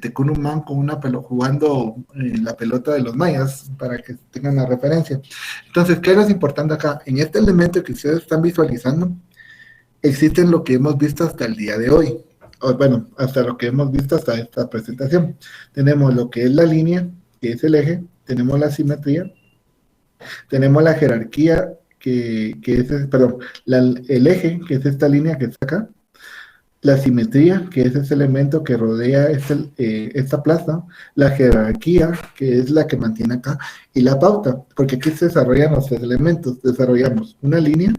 Tecunumán con una pelota jugando la pelota de los mayas, para que tengan la referencia. Entonces, ¿qué es importante acá? En este elemento que ustedes están visualizando, existen lo que hemos visto hasta el día de hoy. Bueno, hasta lo que hemos visto hasta esta presentación. Tenemos lo que es la línea, que es el eje, tenemos la simetría, tenemos la jerarquía, que es, el eje, que es esta línea que está acá, la simetría, que es ese elemento que rodea esta plaza, la jerarquía, que es la que mantiene acá, y la pauta, porque aquí se desarrollan los tres elementos. Desarrollamos una línea,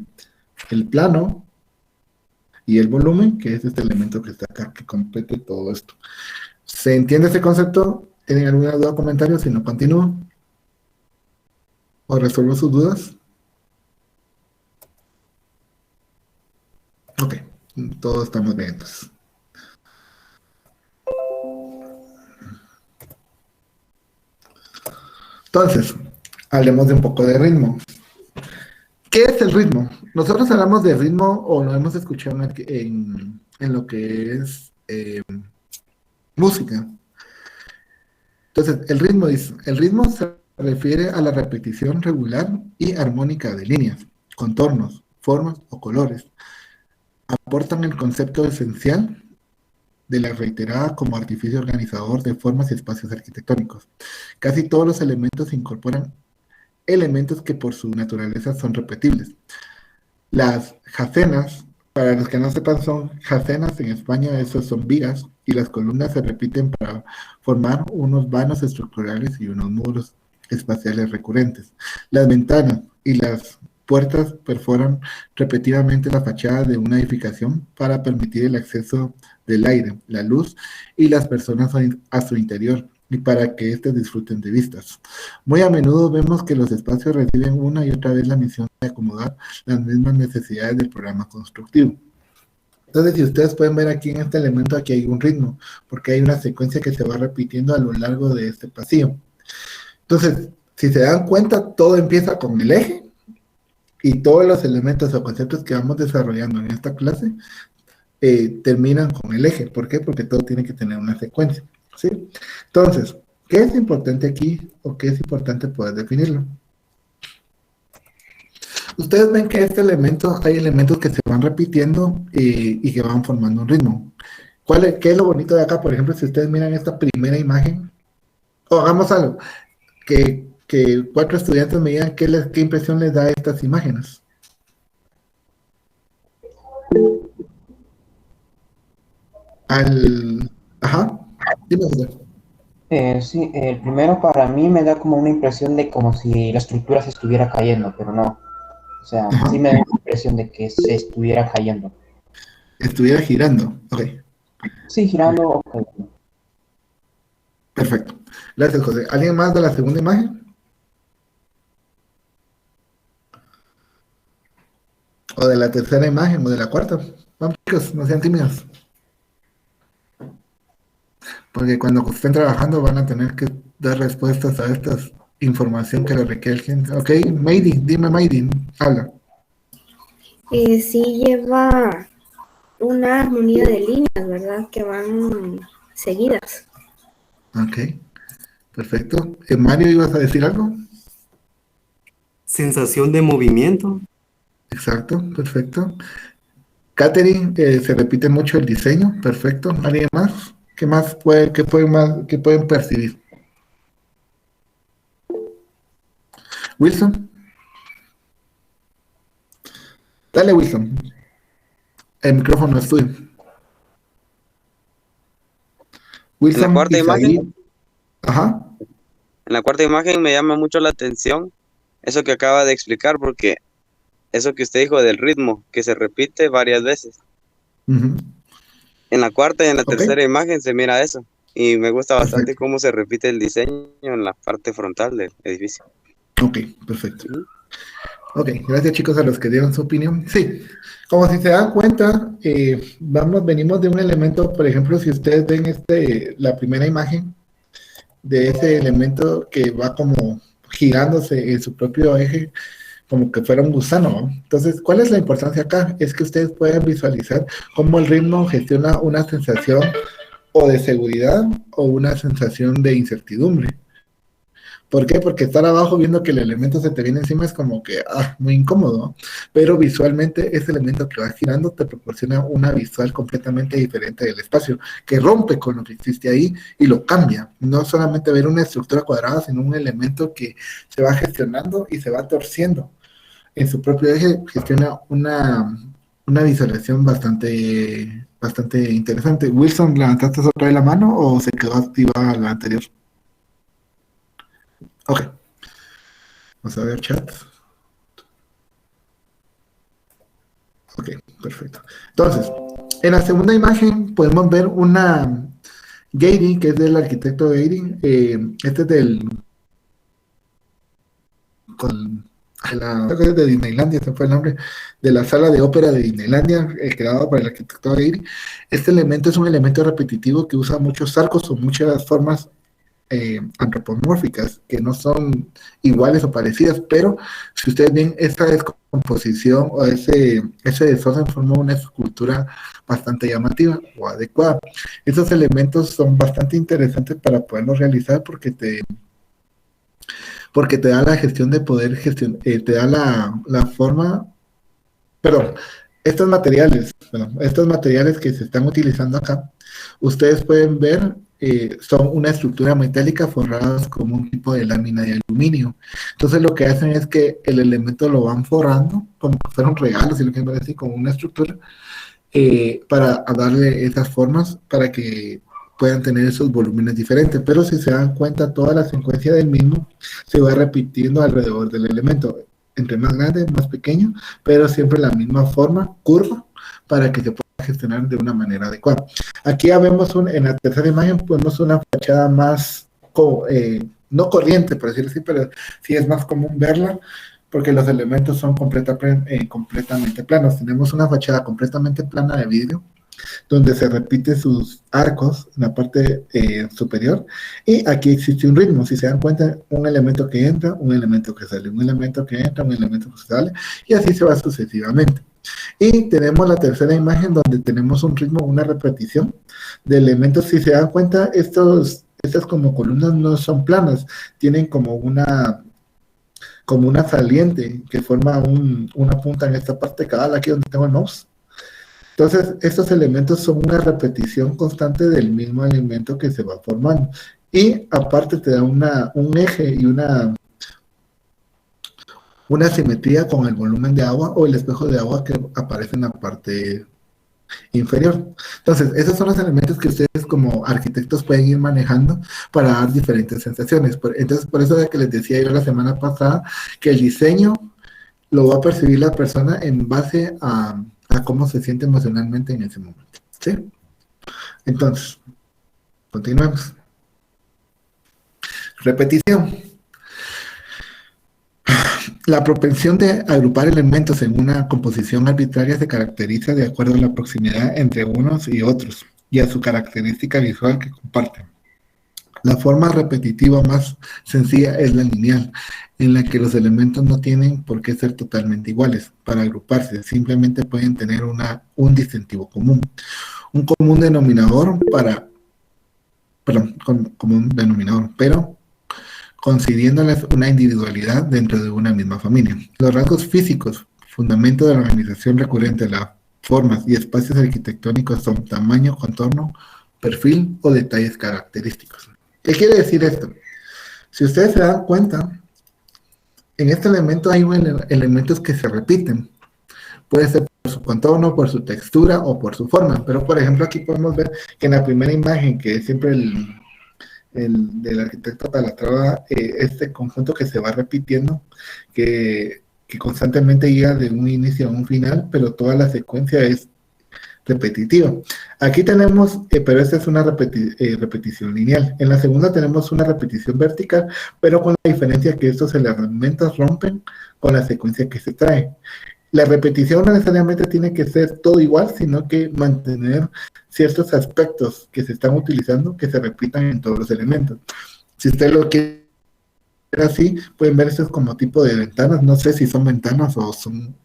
el plano, y el volumen, que es este elemento que está acá, que complete todo esto. ¿Se entiende ese concepto? ¿Tienen alguna duda o comentario? Si no, continúo. ¿O resuelvo sus dudas? Ok, todos estamos bien, entonces. Entonces, hablemos de un poco de ritmo. ¿Qué es el ritmo? Nosotros hablamos de ritmo, o lo hemos escuchado en lo que es música. Entonces, el ritmo se refiere a la repetición regular y armónica de líneas, contornos, formas o colores. Aportan el concepto esencial de la reiterada como artificio organizador de formas y espacios arquitectónicos. Casi todos los elementos incorporan elementos que por su naturaleza son repetibles. Las jacenas, para los que no sepan, son jacenas en España, esos son vigas, y las columnas se repiten para formar unos vanos estructurales y unos muros espaciales recurrentes. Las ventanas y las puertas perforan repetidamente la fachada de una edificación para permitir el acceso del aire, la luz y las personas a su interior, y para que éstas disfruten de vistas. Muy a menudo vemos que los espacios reciben una y otra vez la misión de acomodar las mismas necesidades del programa constructivo. Entonces, si ustedes pueden ver aquí en este elemento, aquí hay un ritmo, porque hay una secuencia que se va repitiendo a lo largo de este pasillo. Entonces, si se dan cuenta, todo empieza con el eje, y todos los elementos o conceptos que vamos desarrollando en esta clase terminan con el eje. ¿Por qué? Porque todo tiene que tener una secuencia, ¿sí? Entonces, ¿qué es importante aquí o qué es importante poder definirlo? Ustedes ven que hay elementos que se van repitiendo y que van formando un ritmo. ¿Qué es lo bonito de acá? Por ejemplo, si ustedes miran esta primera imagen, o hagamos algo, que 4 estudiantes me digan qué impresión les da estas imágenes. Ajá, dime, José. Sí, el primero para mí me da como una impresión de como si la estructura se estuviera cayendo, pero no. O sea, Ajá. sí me da la impresión de que se estuviera cayendo. Estuviera girando, ok. Sí, girando, ok. Perfecto. Gracias, José. ¿Alguien más de la segunda imagen? O de la tercera imagen, o de la cuarta. Vamos, chicos, no sean tímidos. Porque cuando estén trabajando van a tener que dar respuestas a esta información que le requiere el cliente. Ok, Maydi, dime Maydi, habla. Sí lleva una armonía de líneas, ¿verdad? Que van seguidas. Ok, perfecto. Mario, ¿ibas a decir algo? Sensación de movimiento. Exacto, perfecto. Catherine, se repite mucho el diseño, perfecto. ¿Alguien más? ¿Qué más qué pueden percibir? Wilson. Dale, Wilson. El micrófono es tuyo. Wilson, En la cuarta Isaí. imagen, Ajá. en la cuarta imagen me llama mucho la atención eso que acaba de explicar, porque eso que usted dijo del ritmo, que se repite varias veces. Ujú. En la cuarta y en la Ok, tercera imagen se mira eso. Y me gusta bastante perfecto. cómo se repite el diseño en la parte frontal del edificio. Ok, perfecto. Ujú. Ok, gracias chicos a los que dieron su opinión. Sí, como si se dan cuenta, venimos de un elemento, por ejemplo, si ustedes ven la primera imagen de ese elemento que va como girándose en su propio eje, como que fuera un gusano, ¿no? Entonces, ¿cuál es la importancia acá? Es que ustedes pueden visualizar cómo el ritmo gestiona una sensación o de seguridad o una sensación de incertidumbre. ¿Por qué? Porque estar abajo viendo que el elemento se te viene encima es como que, muy incómodo, ¿no? Pero visualmente ese elemento que va girando te proporciona una visual completamente diferente del espacio, que rompe con lo que existe ahí y lo cambia. No solamente ver una estructura cuadrada, sino un elemento que se va gestionando y se va torciendo. En su propio eje gestiona una visualización bastante interesante. Wilson, ¿levantaste otra vez la mano o se quedó activa la anterior? Ok, vamos a ver chat. Ok, perfecto. Entonces, en la segunda imagen podemos ver una Gady, que es del arquitecto Gady. Este es creo que es de Disneylandia, ese fue el nombre, de la sala de ópera de Disneylandia, creado por el arquitecto Gady. Este elemento es un elemento repetitivo que usa muchos arcos o muchas formas antropomórficas que no son iguales o parecidas, pero si ustedes ven esta descomposición o ese desorden forma una escultura bastante llamativa o adecuada. Estos elementos son bastante interesantes para poderlos realizar porque te da la gestión de poder gestionar, te da la forma, perdón, estos materiales que se están utilizando acá, ustedes pueden ver, son una estructura metálica forradas como un tipo de lámina de aluminio. Entonces lo que hacen es que el elemento lo van forrando, como que fueron regalos, si lo quieren ver así, como una estructura, para darle esas formas, para que puedan tener esos volúmenes diferentes. Pero si se dan cuenta, toda la secuencia del mismo se va repitiendo alrededor del elemento, entre más grande, más pequeño, pero siempre la misma forma, curva, para que se pueda gestionar de una manera adecuada. Aquí ya vemos, en la tercera imagen, vemos una fachada más, no corriente, por decirlo así, pero sí es más común verla, porque los elementos son completamente planos. Tenemos una fachada completamente plana de vidrio, donde se repite sus arcos en la parte superior, y aquí existe un ritmo. Si se dan cuenta, un elemento que entra, un elemento que sale, un elemento que entra, un elemento que sale, y así se va sucesivamente. Y tenemos la tercera imagen donde tenemos un ritmo, una repetición de elementos. Si se dan cuenta, estas como columnas no son planas, tienen como una saliente que forma una punta en esta parte cada aquí donde tengo el mouse. Entonces, estos elementos son una repetición constante del mismo elemento que se va formando. Y aparte te da un eje y una simetría con el volumen de agua o el espejo de agua que aparece en la parte inferior. Entonces, esos son los elementos que ustedes como arquitectos pueden ir manejando para dar diferentes sensaciones. Entonces, por eso es que les decía yo la semana pasada que el diseño lo va a percibir la persona en base a cómo se siente emocionalmente en ese momento. ¿Sí? Entonces, continuemos. Repetición. La propensión de agrupar elementos en una composición arbitraria se caracteriza de acuerdo a la proximidad entre unos y otros y a su característica visual que comparten. La forma repetitiva más sencilla es la lineal, en la que los elementos no tienen por qué ser totalmente iguales para agruparse, simplemente pueden tener un distintivo común. Un común denominador común denominador, pero concediéndoles una individualidad dentro de una misma familia. Los rasgos físicos, fundamento de la organización recurrente de las formas y espacios arquitectónicos son tamaño, contorno, perfil o detalles característicos. ¿Qué quiere decir esto? Si ustedes se dan cuenta, en este elemento hay elementos que se repiten. Puede ser por su contorno, por su textura o por su forma. Pero, por ejemplo, aquí podemos ver que en la primera imagen, que es siempre el del arquitecto Calatrava, este conjunto que se va repitiendo, que constantemente llega de un inicio a un final, pero toda la secuencia es repetitiva. Aquí tenemos, pero esta es una repetición lineal. En la segunda tenemos una repetición vertical, pero con la diferencia que estos elementos rompen con la secuencia que se trae. La repetición no necesariamente tiene que ser todo igual, sino que mantener ciertos aspectos que se están utilizando que se repitan en todos los elementos. Si usted lo quiere ver así, pueden ver estos como tipo de ventanas. No sé si son ventanas o son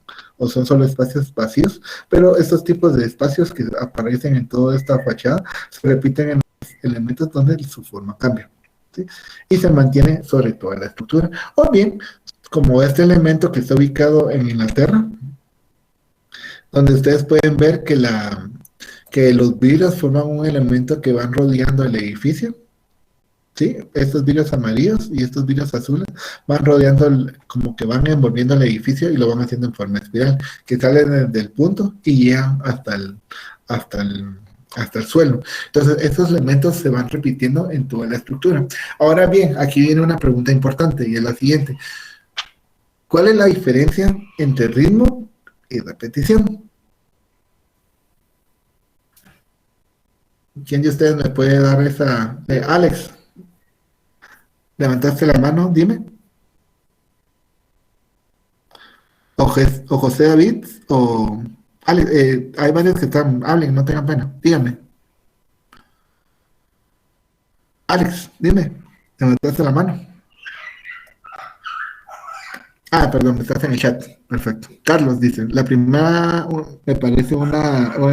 solo espacios vacíos, pero estos tipos de espacios que aparecen en toda esta fachada se repiten en los elementos donde su forma cambia, ¿sí? Y se mantiene sobre toda la estructura. O bien, como este elemento que está ubicado en Inglaterra, donde ustedes pueden ver que los vidrios forman un elemento que van rodeando el edificio, ¿sí? Estos vidrios amarillos y estos vidrios azules van rodeando, como que van envolviendo el edificio y lo van haciendo en forma espiral, que salen del punto y llegan hasta el suelo. Entonces, estos elementos se van repitiendo en toda la estructura. Ahora bien, aquí viene una pregunta importante y es la siguiente. ¿Cuál es la diferencia entre ritmo y repetición? ¿Quién de ustedes me puede dar esa? Alex, levantaste la mano, dime. O José David, o Alex, hay varios que están, hablen, no tengan pena, díganme. Alex, dime, levantaste la mano. Ah, perdón, estás en el chat. Perfecto. Carlos dice, la primera me parece un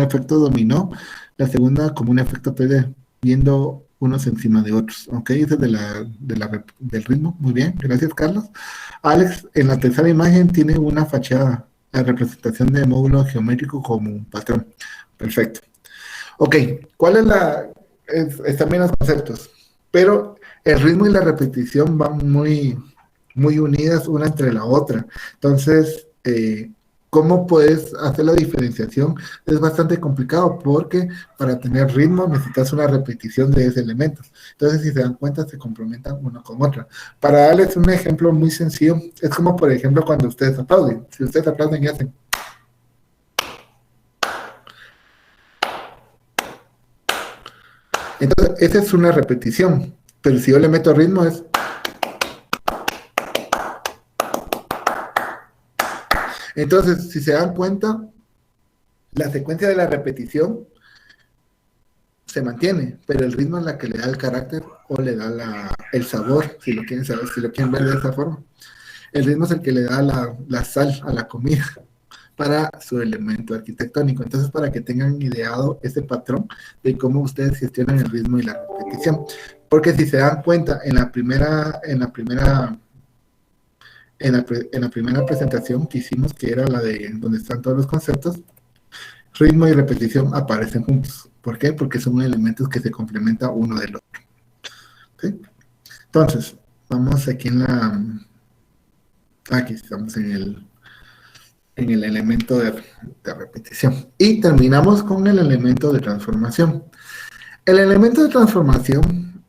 efecto dominó, la segunda como un efecto PD, viendo unos encima de otros. Ok, ese es del ritmo. Muy bien, gracias, Carlos. Alex, en la tercera imagen tiene una fachada, la representación de módulo geométrico como un patrón. Perfecto. Ok, ¿cuál es están bien los conceptos? Pero el ritmo y la repetición van muy unidas una entre la otra. Entonces, ¿cómo puedes hacer la diferenciación? Es bastante complicado porque para tener ritmo necesitas una repetición de ese elemento. Entonces, si se dan cuenta, se complementan una con otra. Para darles un ejemplo muy sencillo, es como, por ejemplo, cuando ustedes aplauden. Si ustedes aplauden y hacen... Entonces, esa es una repetición. Pero si yo le meto ritmo es... Entonces, si se dan cuenta, la secuencia de la repetición se mantiene, pero el ritmo es la que le da el carácter o le da el sabor, si lo quieren saber, si lo quieren ver de esa forma. El ritmo es el que le da la sal a la comida para su elemento arquitectónico. Entonces, para que tengan ideado ese patrón de cómo ustedes gestionan el ritmo y la repetición. Porque si se dan cuenta, en la primera presentación que hicimos, que era la de donde están todos los conceptos, ritmo y repetición aparecen juntos. ¿Por qué? Porque son elementos que se complementan uno del otro. ¿Sí? Entonces, vamos aquí aquí estamos en el elemento de repetición. Y terminamos con el elemento de transformación. El elemento de transformación,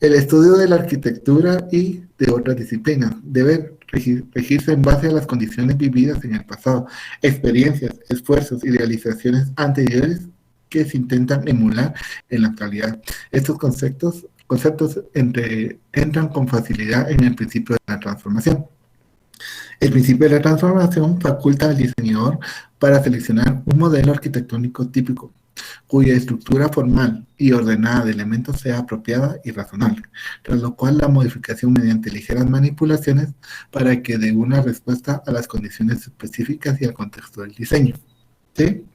el estudio de la arquitectura y de otras disciplinas, debe regirse en base a las condiciones vividas en el pasado, experiencias, esfuerzos y realizaciones anteriores que se intentan emular en la actualidad. Estos conceptos entran con facilidad en el principio de la transformación. El principio de la transformación faculta al diseñador para seleccionar un modelo arquitectónico típico, cuya estructura formal y ordenada de elementos sea apropiada y razonable, tras lo cual la modificación mediante ligeras manipulaciones para que dé una respuesta a las condiciones específicas y al contexto del diseño. ¿Sí?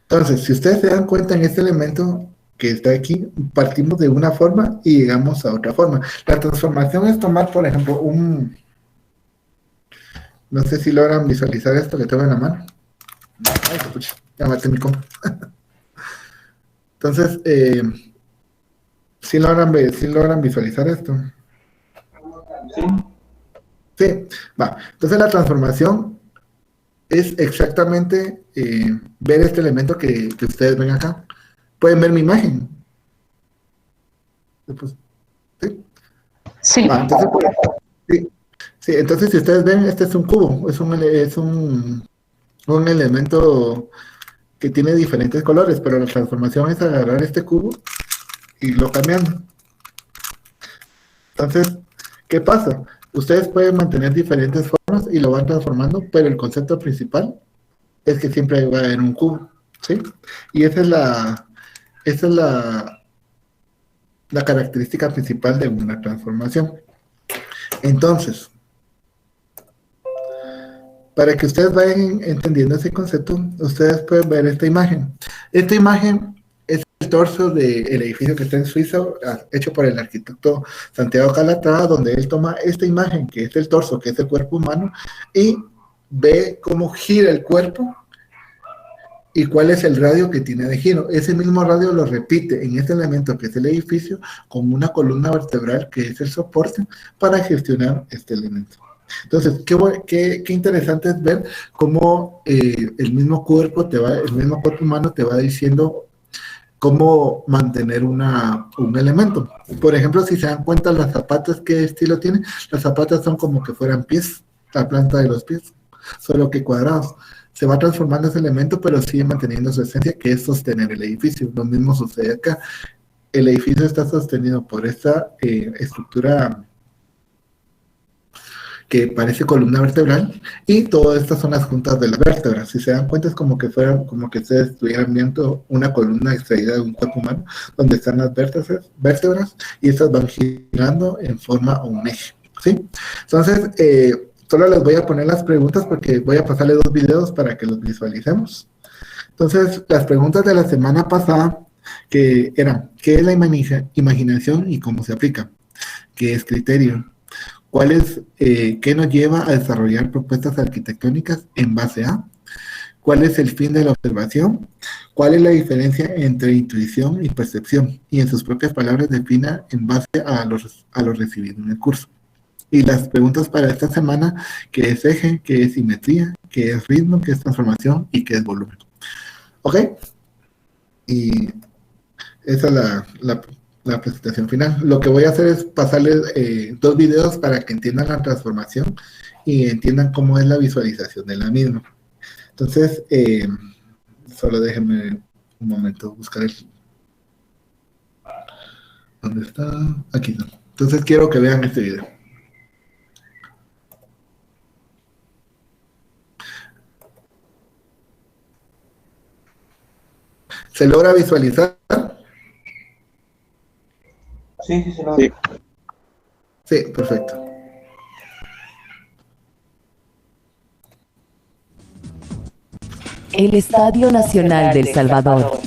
Entonces, si ustedes se dan cuenta en este elemento que está aquí, partimos de una forma y llegamos a otra forma. La transformación es tomar, por ejemplo, no sé si logran visualizar esto que tengo en la mano. Ay, pucha, ya maté mi compa. Entonces, ¿sí logran visualizar esto? Sí, va. Entonces la transformación es exactamente ver este elemento que ustedes ven acá. Pueden ver mi imagen. Después, ¿sí? Sí. Va, entonces, sí, entonces si ustedes ven, este es un cubo, es un elemento que tiene diferentes colores, pero la transformación es agarrar este cubo y irlo cambiando. Entonces, ¿qué pasa? Ustedes pueden mantener diferentes formas y lo van transformando, pero el concepto principal es que siempre va a haber un cubo, ¿sí? Y esa es la característica principal de una transformación. Entonces, para que ustedes vayan entendiendo ese concepto, ustedes pueden ver esta imagen. Esta imagen es el torso del edificio que está en Suiza, hecho por el arquitecto Santiago Calatrava, donde él toma esta imagen, que es el torso, que es el cuerpo humano, y ve cómo gira el cuerpo y cuál es el radio que tiene de giro. Ese mismo radio lo repite en este elemento que es el edificio, como una columna vertebral que es el soporte para gestionar este elemento. Entonces, qué interesante es ver cómo el mismo cuerpo humano te va diciendo cómo mantener un elemento. Por ejemplo, si se dan cuenta las zapatas, ¿qué estilo tienen? Las zapatas son como que fueran pies, la planta de los pies, solo que cuadrados. Se va transformando ese elemento, pero sigue manteniendo su esencia, que es sostener el edificio. Lo mismo sucede acá. El edificio está sostenido por esta estructura que parece columna vertebral, y todas estas son las juntas de las vértebras. Si se dan cuenta, es como que ustedes estuvieran viendo una columna extraída de un cuerpo humano, donde están las vértebras, y estas van girando en forma a un eje, ¿sí? Entonces, solo les voy a poner las preguntas, porque voy a pasarle 2 videos para que los visualicemos. Entonces, las preguntas de la semana pasada, que eran, ¿qué es la imaginación y cómo se aplica? ¿Qué es criterio? ¿Qué nos lleva a desarrollar propuestas arquitectónicas en base a? ¿Cuál es el fin de la observación? ¿Cuál es la diferencia entre intuición y percepción? Y en sus propias palabras defina en base a lo recibido en el curso. Y las preguntas para esta semana, ¿qué es eje? ¿Qué es simetría? ¿Qué es ritmo? ¿Qué es transformación? ¿Y qué es volumen? ¿Ok? Y esa es la presentación final. Lo que voy a hacer es pasarles 2 videos para que entiendan la transformación y entiendan cómo es la visualización de la misma. Entonces, solo déjenme un momento buscar ¿dónde está? Aquí no. Entonces quiero que vean este video. ¿Se logra visualizar? Sí, se logra. Sí. Sí, perfecto. El Estadio Nacional de El Salvador.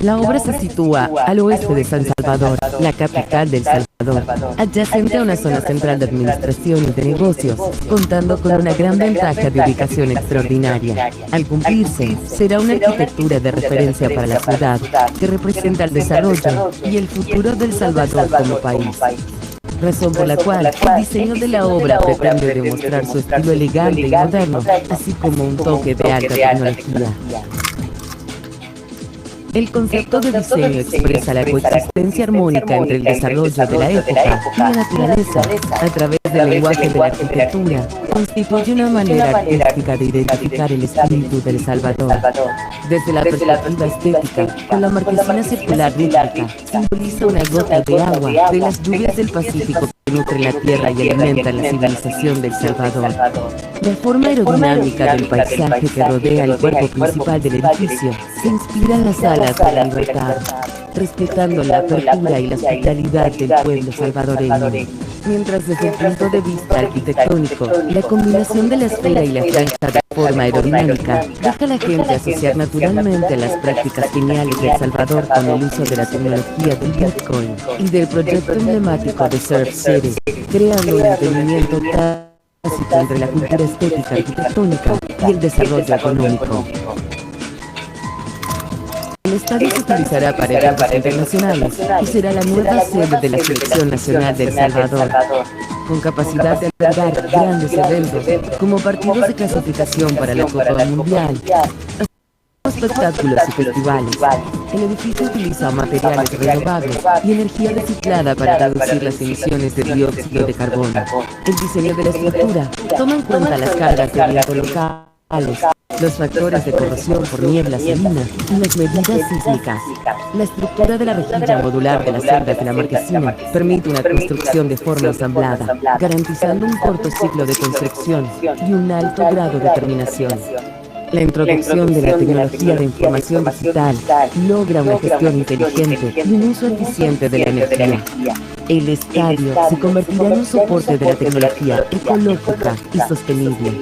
La obra se sitúa al oeste de San Salvador, la capital del Salvador, adyacente a una zona central de administración y de negocios, contando con una gran ventaja de ubicación extraordinaria. Al cumplirse, será una arquitectura de referencia para la ciudad, que representa el desarrollo y el futuro del Salvador como país. Razón por la cual el diseño de la obra pretende demostrar su estilo elegante y moderno, así como un toque de alta tecnología. El concepto de diseño expresa la coexistencia armónica entre el desarrollo de la época y la naturaleza a través del lenguaje de la arquitectura, constituye una manera artística de identificar el espíritu del Salvador. Desde la perspectiva estética, con la marquesina circular rítmica, simboliza una gota de agua de las lluvias del Pacífico que nutren la tierra y alimentan la civilización del Salvador. La forma aerodinámica del paisaje que rodea el cuerpo principal del edificio se inspira en las alas de la libertad, respetando la apertura y la hospitalidad del pueblo salvadoreño. Mientras desde el punto de vista arquitectónico, la combinación de la esfera y la franja de forma aerodinámica deja a la gente asociar naturalmente las prácticas geniales de El Salvador con el uso de la tecnología del Bitcoin y del proyecto emblemático de Surf City, creando un entendimiento tácito entre la cultura estética arquitectónica y el desarrollo económico. El estadio se utilizará para eventos internacionales y será la nueva sede de la Selección Nacional de El Salvador, con capacidad de albergar grandes eventos como partidos de clasificación para la Copa Mundial, espectáculos y festivales. El edificio utiliza materiales renovables y energía reciclada para reducir las emisiones de dióxido de carbono. El diseño de la estructura toma en cuenta las cargas de viento locales, los factores de corrosión por niebla salina y las medidas sísmicas. La estructura de la rejilla modular de las celdas de la marquesina permite una construcción de forma ensamblada, garantizando un corto ciclo de construcción y un alto grado de terminación. La introducción de la tecnología de información digital logra una gestión inteligente y un uso eficiente de la energía. El estadio se convertirá en un soporte de la tecnología ecológica y sostenible.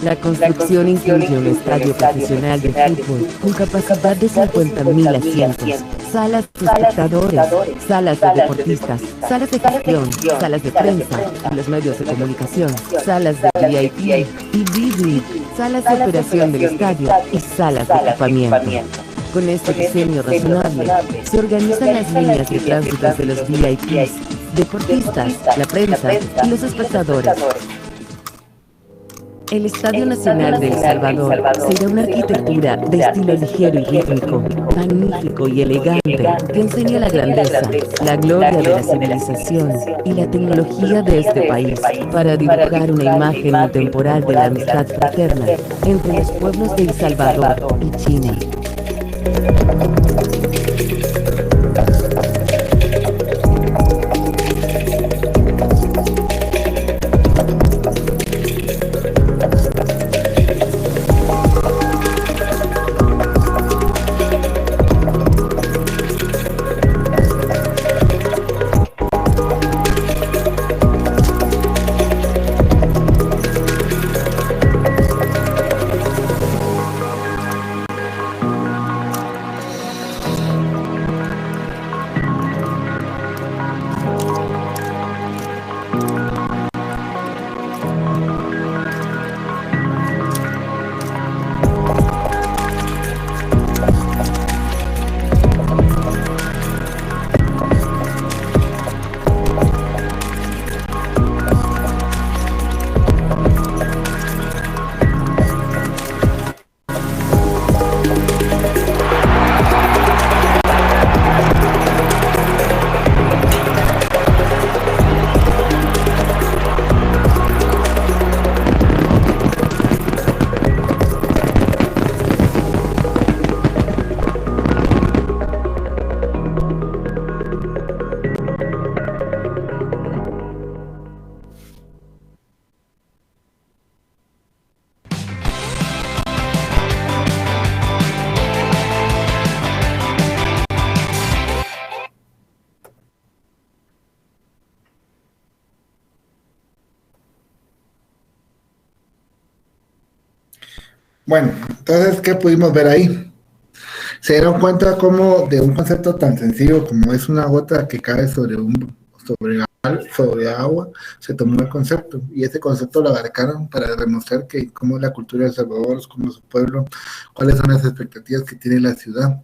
La construcción incluye un estadio profesional de fútbol con capacidad de 50.000 asientos, salas de espectadores, salas de deportistas, salas de gestión, salas de prensa y los medios de comunicación, salas de VIP y BB, salas de operación del estadio y salas de equipamiento. Con este diseño razonable, se organizan las líneas de tránsito de los VIPs, deportistas, la prensa y los espectadores. El Estadio Nacional de El Salvador será una arquitectura de estilo ligero y rítmico, magnífico y elegante, que enseña la grandeza, la gloria de la civilización y la tecnología de este país, para dibujar una imagen intemporal de la amistad fraterna entre los pueblos de El Salvador y Chile. Bueno, entonces, ¿qué pudimos ver ahí? Se dieron cuenta como de un concepto tan sencillo como es una gota que cae sobre agua, se tomó el concepto, y ese concepto lo abarcaron para demostrar que cómo es la cultura de El Salvador, cómo es su pueblo, cuáles son las expectativas que tiene la ciudad.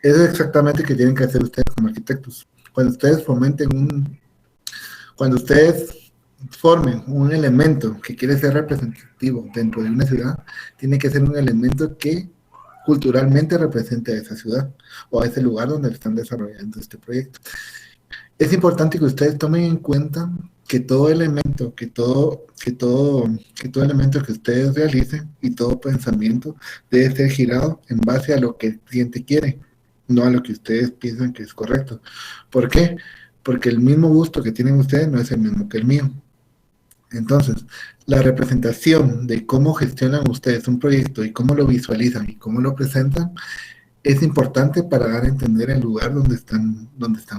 Eso es exactamente lo que tienen que hacer ustedes como arquitectos. Cuando ustedes formen un elemento que quiere ser representativo dentro de una ciudad, tiene que ser un elemento que culturalmente represente a esa ciudad o a ese lugar donde están desarrollando este proyecto. Es importante que ustedes tomen en cuenta que todo elemento, que todo elemento que ustedes realicen y todo pensamiento debe ser girado en base a lo que el cliente quiere, no a lo que ustedes piensan que es correcto. ¿Por qué? Porque el mismo gusto que tienen ustedes no es el mismo que el mío. Entonces, la representación de cómo gestionan ustedes un proyecto y cómo lo visualizan y cómo lo presentan es importante para dar a entender el lugar donde están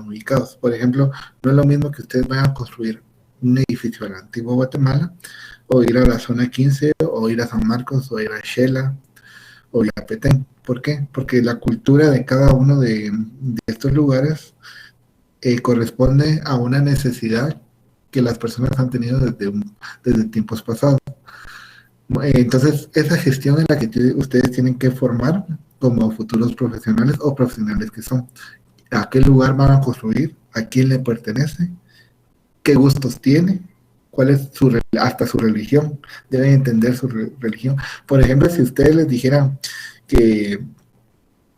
ubicados. Por ejemplo, no es lo mismo que ustedes vayan a construir un edificio en la antigua Guatemala, o ir a la zona 15, o ir a San Marcos, o ir a Shela, o ir a Petén. ¿Por qué? Porque la cultura de cada uno de estos lugares corresponde a una necesidad que las personas han tenido desde tiempos pasados. Entonces, esa gestión es la que ustedes tienen que formar como futuros profesionales o profesionales que son. ¿A qué lugar van a construir? ¿A quién le pertenece? ¿Qué gustos tiene? ¿Cuál es hasta su religión? Deben entender su religión. Por ejemplo, si ustedes les dijeran que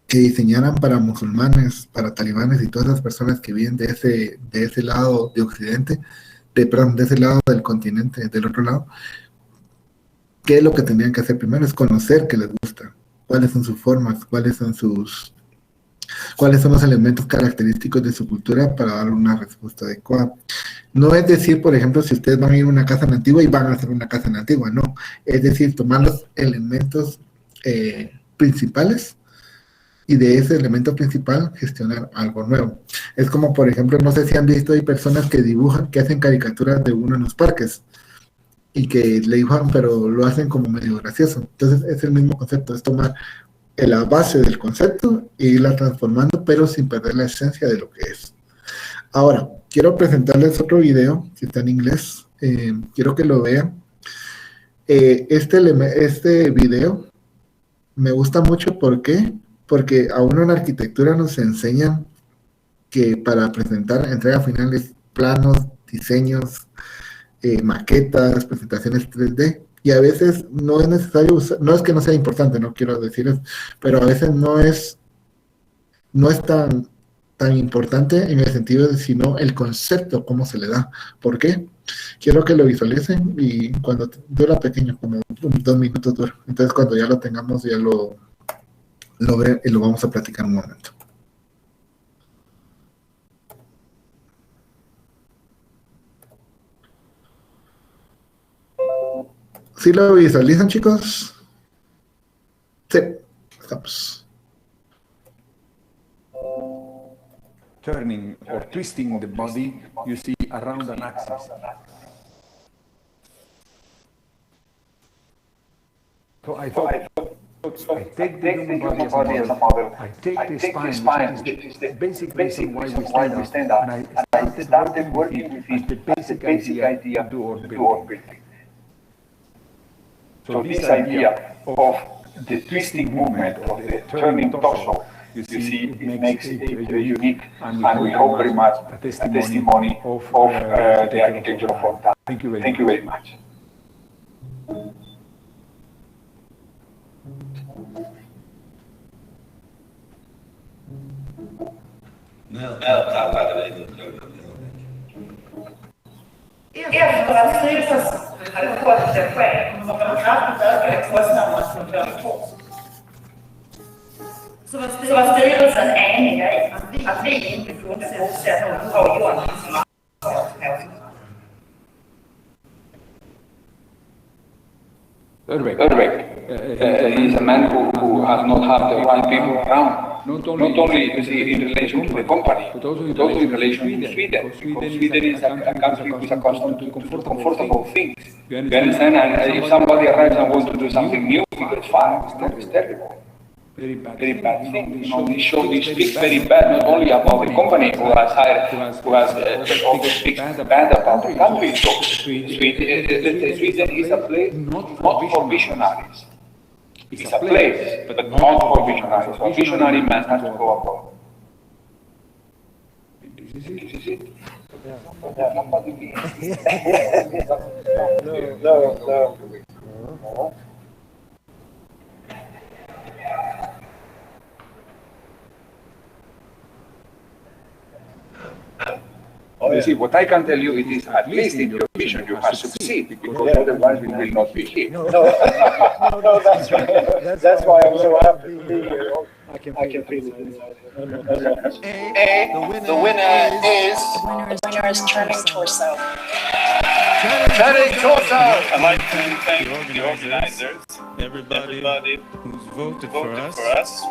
diseñaran para musulmanes, para talibanes y todas las personas que viven de ese lado de Occidente, de ese lado del continente, del otro lado, ¿qué es lo que tendrían que hacer primero? Es conocer qué les gusta, cuáles son sus formas, cuáles son los elementos característicos de su cultura para dar una respuesta adecuada. No es decir, por ejemplo, si ustedes van a ir a una casa antigua y van a hacer una casa antigua, no. Es decir, tomar los elementos principales y de ese elemento principal gestionar algo nuevo. Es como, por ejemplo, no sé si han visto, hay personas que dibujan, que hacen caricaturas de uno en los parques y que le dibujan, pero lo hacen como medio gracioso. Entonces es el mismo concepto, es tomar la base del concepto e irla transformando, pero sin perder la esencia de lo que es. Ahora, quiero presentarles otro video que está en inglés. Quiero que lo vean. Este video me gusta mucho. ¿Por qué? Porque a uno en arquitectura nos enseñan que para presentar entrega finales, planos, diseños, maquetas, presentaciones 3D, y a veces no es necesario usar, no es que no sea importante, no quiero decir eso, pero a veces no es tan importante en el sentido de sino el concepto, cómo se le da. ¿Por qué? Quiero que lo visualicen y cuando dura pequeño, como 2 minutos dura. Entonces cuando ya lo tengamos, ya lo ve y lo vamos a platicar un momento. ¿Sí lo visualizan, chicos? Sí, estamos. Turning or twisting the body, you see, around an axis. So I thought, I take the human body as a model, I take the spine, which is the basic reason why we stand up, and I started working with it as the basic idea to do our building. So this idea of the twisting movement, of the turning torso, you see, it makes it unique, and we hope very much a testimony of the architecture of our time. Thank you very much. Så var styrelsen eniga i att vi inte kunde fortsätta att ha Johan som Urbeck. He's a man who has not had the right people around. Not only in relation to the company, but also in relation to Sweden. Because Sweden is a country which is accustomed to comfortable things. You understand? And if somebody arrives and wants to do something new, he gets fired. It's terrible. Very bad thing. This speaks very bad not only about the company who has also speaks bad about the country. So Sweden is a place not for visionaries. It's a place, but not for visionaries. So a visionary man has to go abroad. This is it. No. You see, what I can tell you, it is at least in your vision you have succeeded, because otherwise we will not be here. No, that's right. That's why I'm so happy to be here. I can feel it inside. The winner is Turning Torso. Turning Torso! I'd like to thank the organizers, everybody who's voted for us,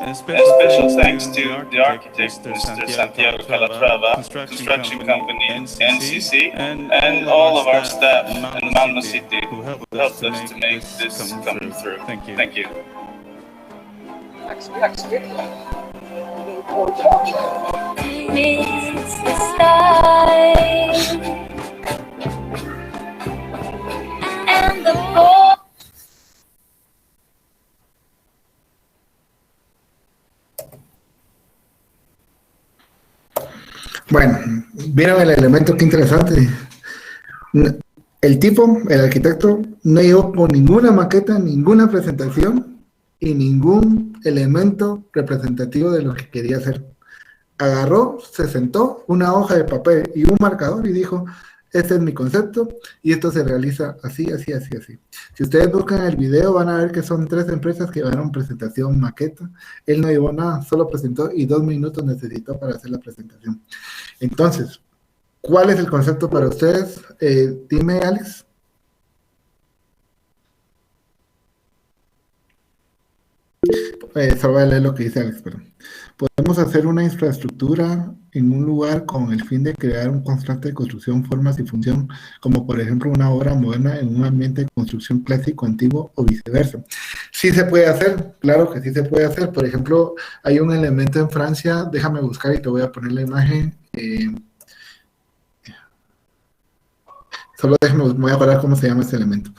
and special thanks to the architect, Mr. Santiago Calatrava, construction company NCC, and all of our staff in Malmö City who helped us to make this come through. Thank you. Bueno, vieron el elemento, qué interesante. El tipo, el arquitecto, no llegó con ninguna maqueta, ninguna presentación y ningún elemento representativo de lo que quería hacer. Agarró, se sentó, una hoja de papel y un marcador y dijo, este es mi concepto y esto se realiza así, así, así, así. Si ustedes buscan el video van a ver que son 3 empresas que llevaron presentación, maqueta. Él no llevó nada, solo presentó y 2 minutos necesitó para hacer la presentación. Entonces, ¿cuál es el concepto para ustedes? Dime, Alex. Solo voy a leer lo que dice Alex, pero podemos hacer una infraestructura en un lugar con el fin de crear un constante de construcción, formas y función, como por ejemplo una obra moderna en un ambiente de construcción clásico, antiguo o viceversa. Sí se puede hacer, claro que sí se puede hacer. Por ejemplo, hay un elemento en Francia, déjame buscar y te voy a poner la imagen. Solo déjame, voy a parar cómo se llama este elemento.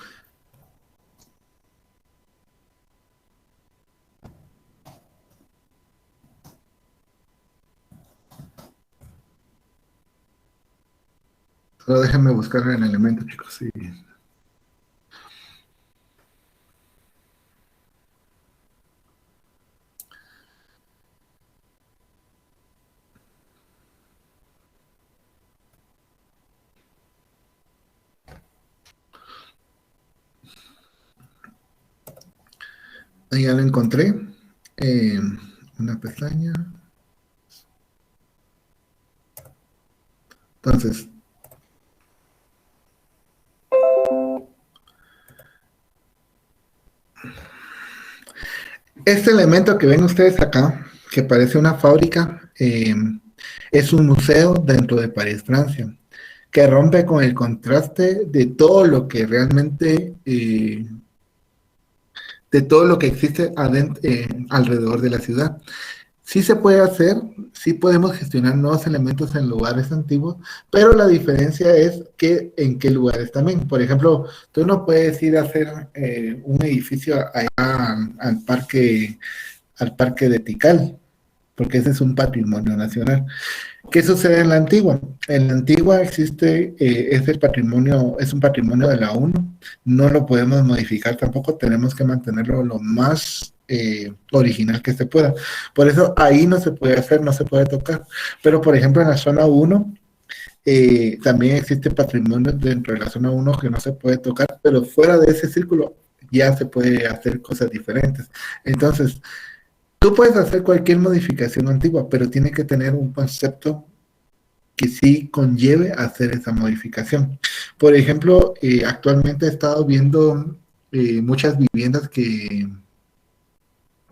Solo déjenme buscar el elemento, chicos. Sí. Ahí ya lo encontré. Una pestaña. Entonces, este elemento que ven ustedes acá, que parece una fábrica, es un museo dentro de París, Francia, que rompe con el contraste de todo lo que realmente, de todo lo que existe alrededor de la ciudad. Sí se puede hacer, sí podemos gestionar nuevos elementos en lugares antiguos, pero la diferencia es que en qué lugares también. Por ejemplo, tú no puedes ir a hacer un edificio allá al parque de Tikal, porque ese es un patrimonio nacional. ¿Qué sucede en la Antigua? En la Antigua existe, es un patrimonio de la ONU, no lo podemos modificar tampoco, tenemos que mantenerlo lo más original que se pueda. Por eso ahí no se puede hacer, no se puede tocar. Pero por ejemplo en la zona 1 también existe patrimonio dentro de la zona 1 que no se puede tocar, pero fuera de ese círculo ya se puede hacer cosas diferentes. Entonces, tú puedes hacer cualquier modificación antigua, pero tiene que tener un concepto que sí conlleve hacer esa modificación. Por ejemplo, actualmente he estado viendo muchas viviendas que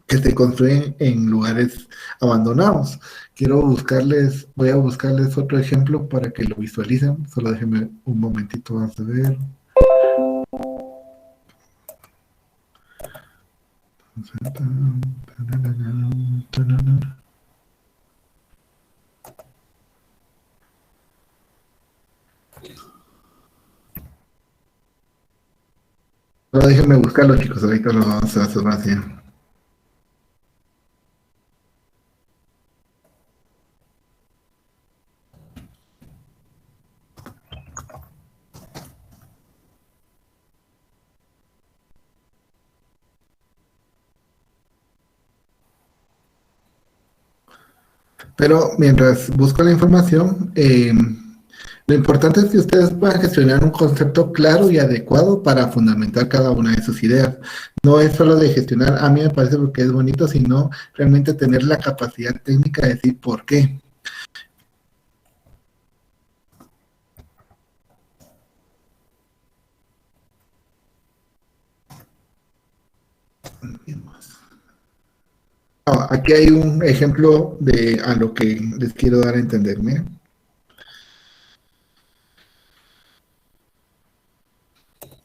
se construyen en lugares abandonados. Voy a buscarles otro ejemplo para que lo visualicen. Solo déjenme un momentito, vamos a ver. Solo déjenme buscarlo, chicos, ahorita lo vamos a hacer así. Pero mientras busco la información, Lo importante es que ustedes puedan gestionar un concepto claro y adecuado para fundamentar cada una de sus ideas. No es solo de gestionar, a mí me parece porque es bonito, sino realmente tener la capacidad técnica de decir por qué. Aquí hay un ejemplo de a lo que les quiero dar a entender. Miren.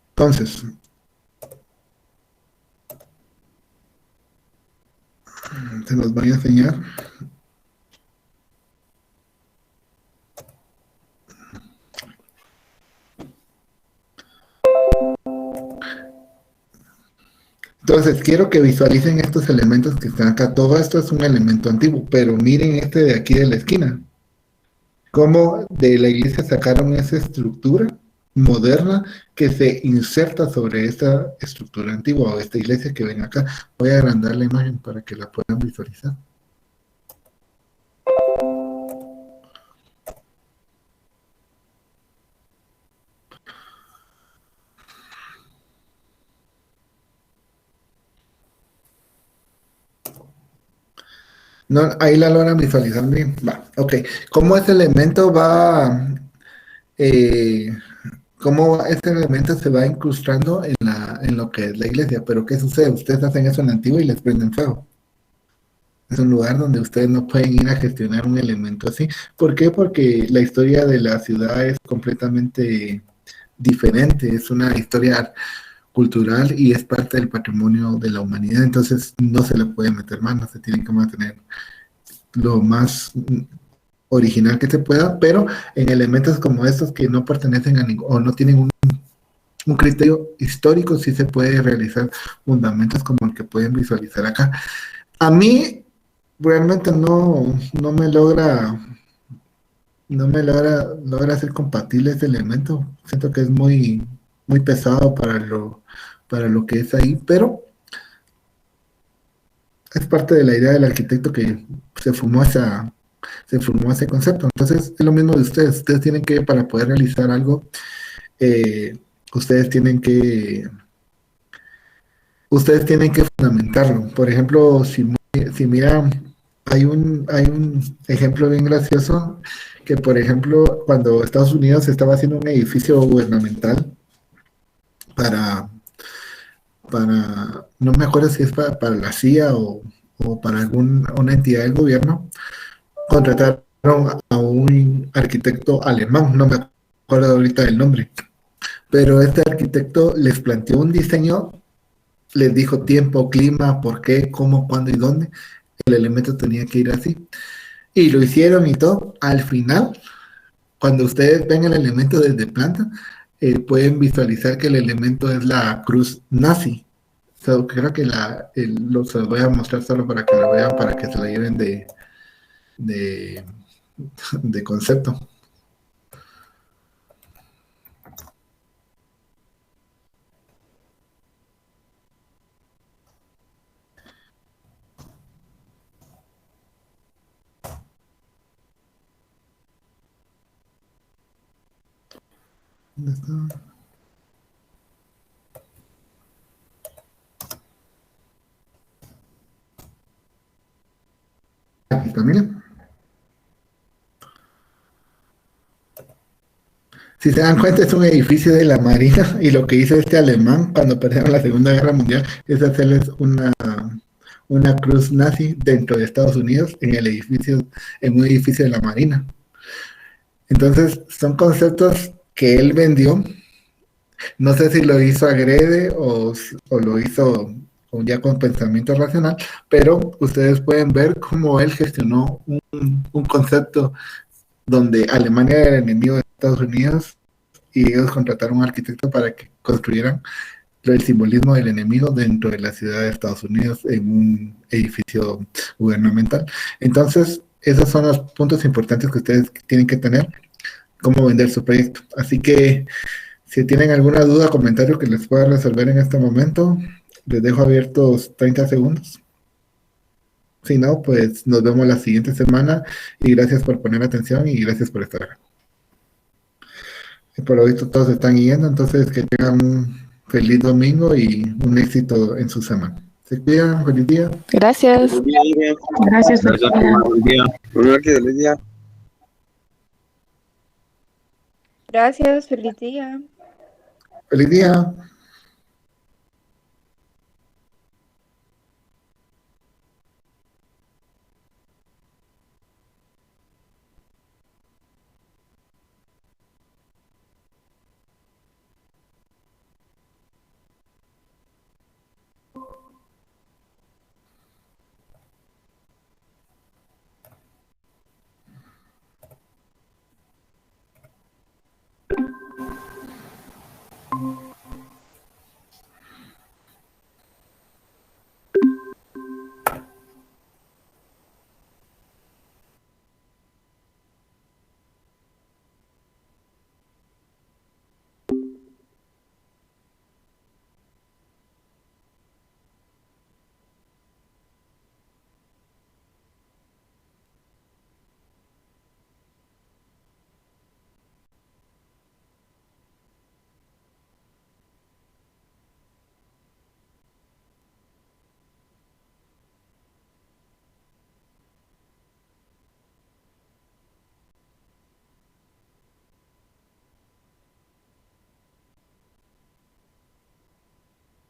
Entonces, se los voy a enseñar. Entonces, quiero que visualicen estos elementos que están acá. Todo esto es un elemento antiguo, pero miren este de aquí de la esquina. Cómo de la iglesia sacaron esa estructura moderna que se inserta sobre esta estructura antigua o esta iglesia que ven acá. Voy a agrandar la imagen para que la puedan visualizar. No, ahí la logran visualizar bien. Va, ok. ¿Cómo ese elemento va, cómo ese elemento se va incrustando en lo que es la iglesia? Pero ¿qué sucede? Ustedes hacen eso en la antigua y les prenden fuego. Es un lugar donde ustedes no pueden ir a gestionar un elemento así. ¿Por qué? Porque la historia de la ciudad es completamente diferente. Es una historia cultural y es parte del patrimonio de la humanidad, entonces no se le puede meter mano, se tiene que mantener lo más original que se pueda, pero en elementos como estos que no pertenecen a ningún, o no tienen un criterio histórico, sí se puede realizar fundamentos como el que pueden visualizar acá. A mí realmente no me logra ser compatible este elemento, siento que es muy pesado para lo que es ahí, pero es parte de la idea del arquitecto que se formó ese concepto. Entonces es lo mismo de ustedes tienen que, para poder realizar algo, ustedes tienen que fundamentarlo. Por ejemplo, si miran, hay un ejemplo bien gracioso, que por ejemplo, cuando Estados Unidos estaba haciendo un edificio gubernamental, no me acuerdo si es para la CIA o para una entidad del gobierno, contrataron a un arquitecto alemán, no me acuerdo ahorita del nombre, pero este arquitecto les planteó un diseño, les dijo tiempo, clima, por qué, cómo, cuándo y dónde, el elemento tenía que ir así, y lo hicieron y todo. Al final, cuando ustedes ven el elemento desde planta, pueden visualizar que el elemento es la cruz nazi. Creo que se los voy a mostrar solo para que lo vean, para que se la lleven de concepto. ¿Dónde está? Aquí está, miren. Si se dan cuenta, es un edificio de la Marina, y lo que hizo este alemán cuando perdieron la Segunda Guerra Mundial es hacerles una cruz nazi dentro de Estados Unidos en un edificio de la Marina. Entonces, son conceptos que él vendió. No sé si lo hizo agrede o lo hizo ya con pensamiento racional, pero ustedes pueden ver cómo él gestionó un concepto donde Alemania era el enemigo de Estados Unidos y ellos contrataron a un arquitecto para que construyeran el simbolismo del enemigo dentro de la ciudad de Estados Unidos en un edificio gubernamental. Entonces, esos son los puntos importantes que ustedes tienen que tener, cómo vender su proyecto. Así que, si tienen alguna duda o comentario que les pueda resolver en este momento, les dejo abiertos 30 segundos. Si no, pues nos vemos la siguiente semana y gracias por poner atención y gracias por estar acá. Y por lo visto todos están yendo, entonces que tengan un feliz domingo y un éxito en su semana. Se cuidan, feliz día. Gracias. Gracias. Buen día. Feliz día. Gracias, feliz día. Feliz día.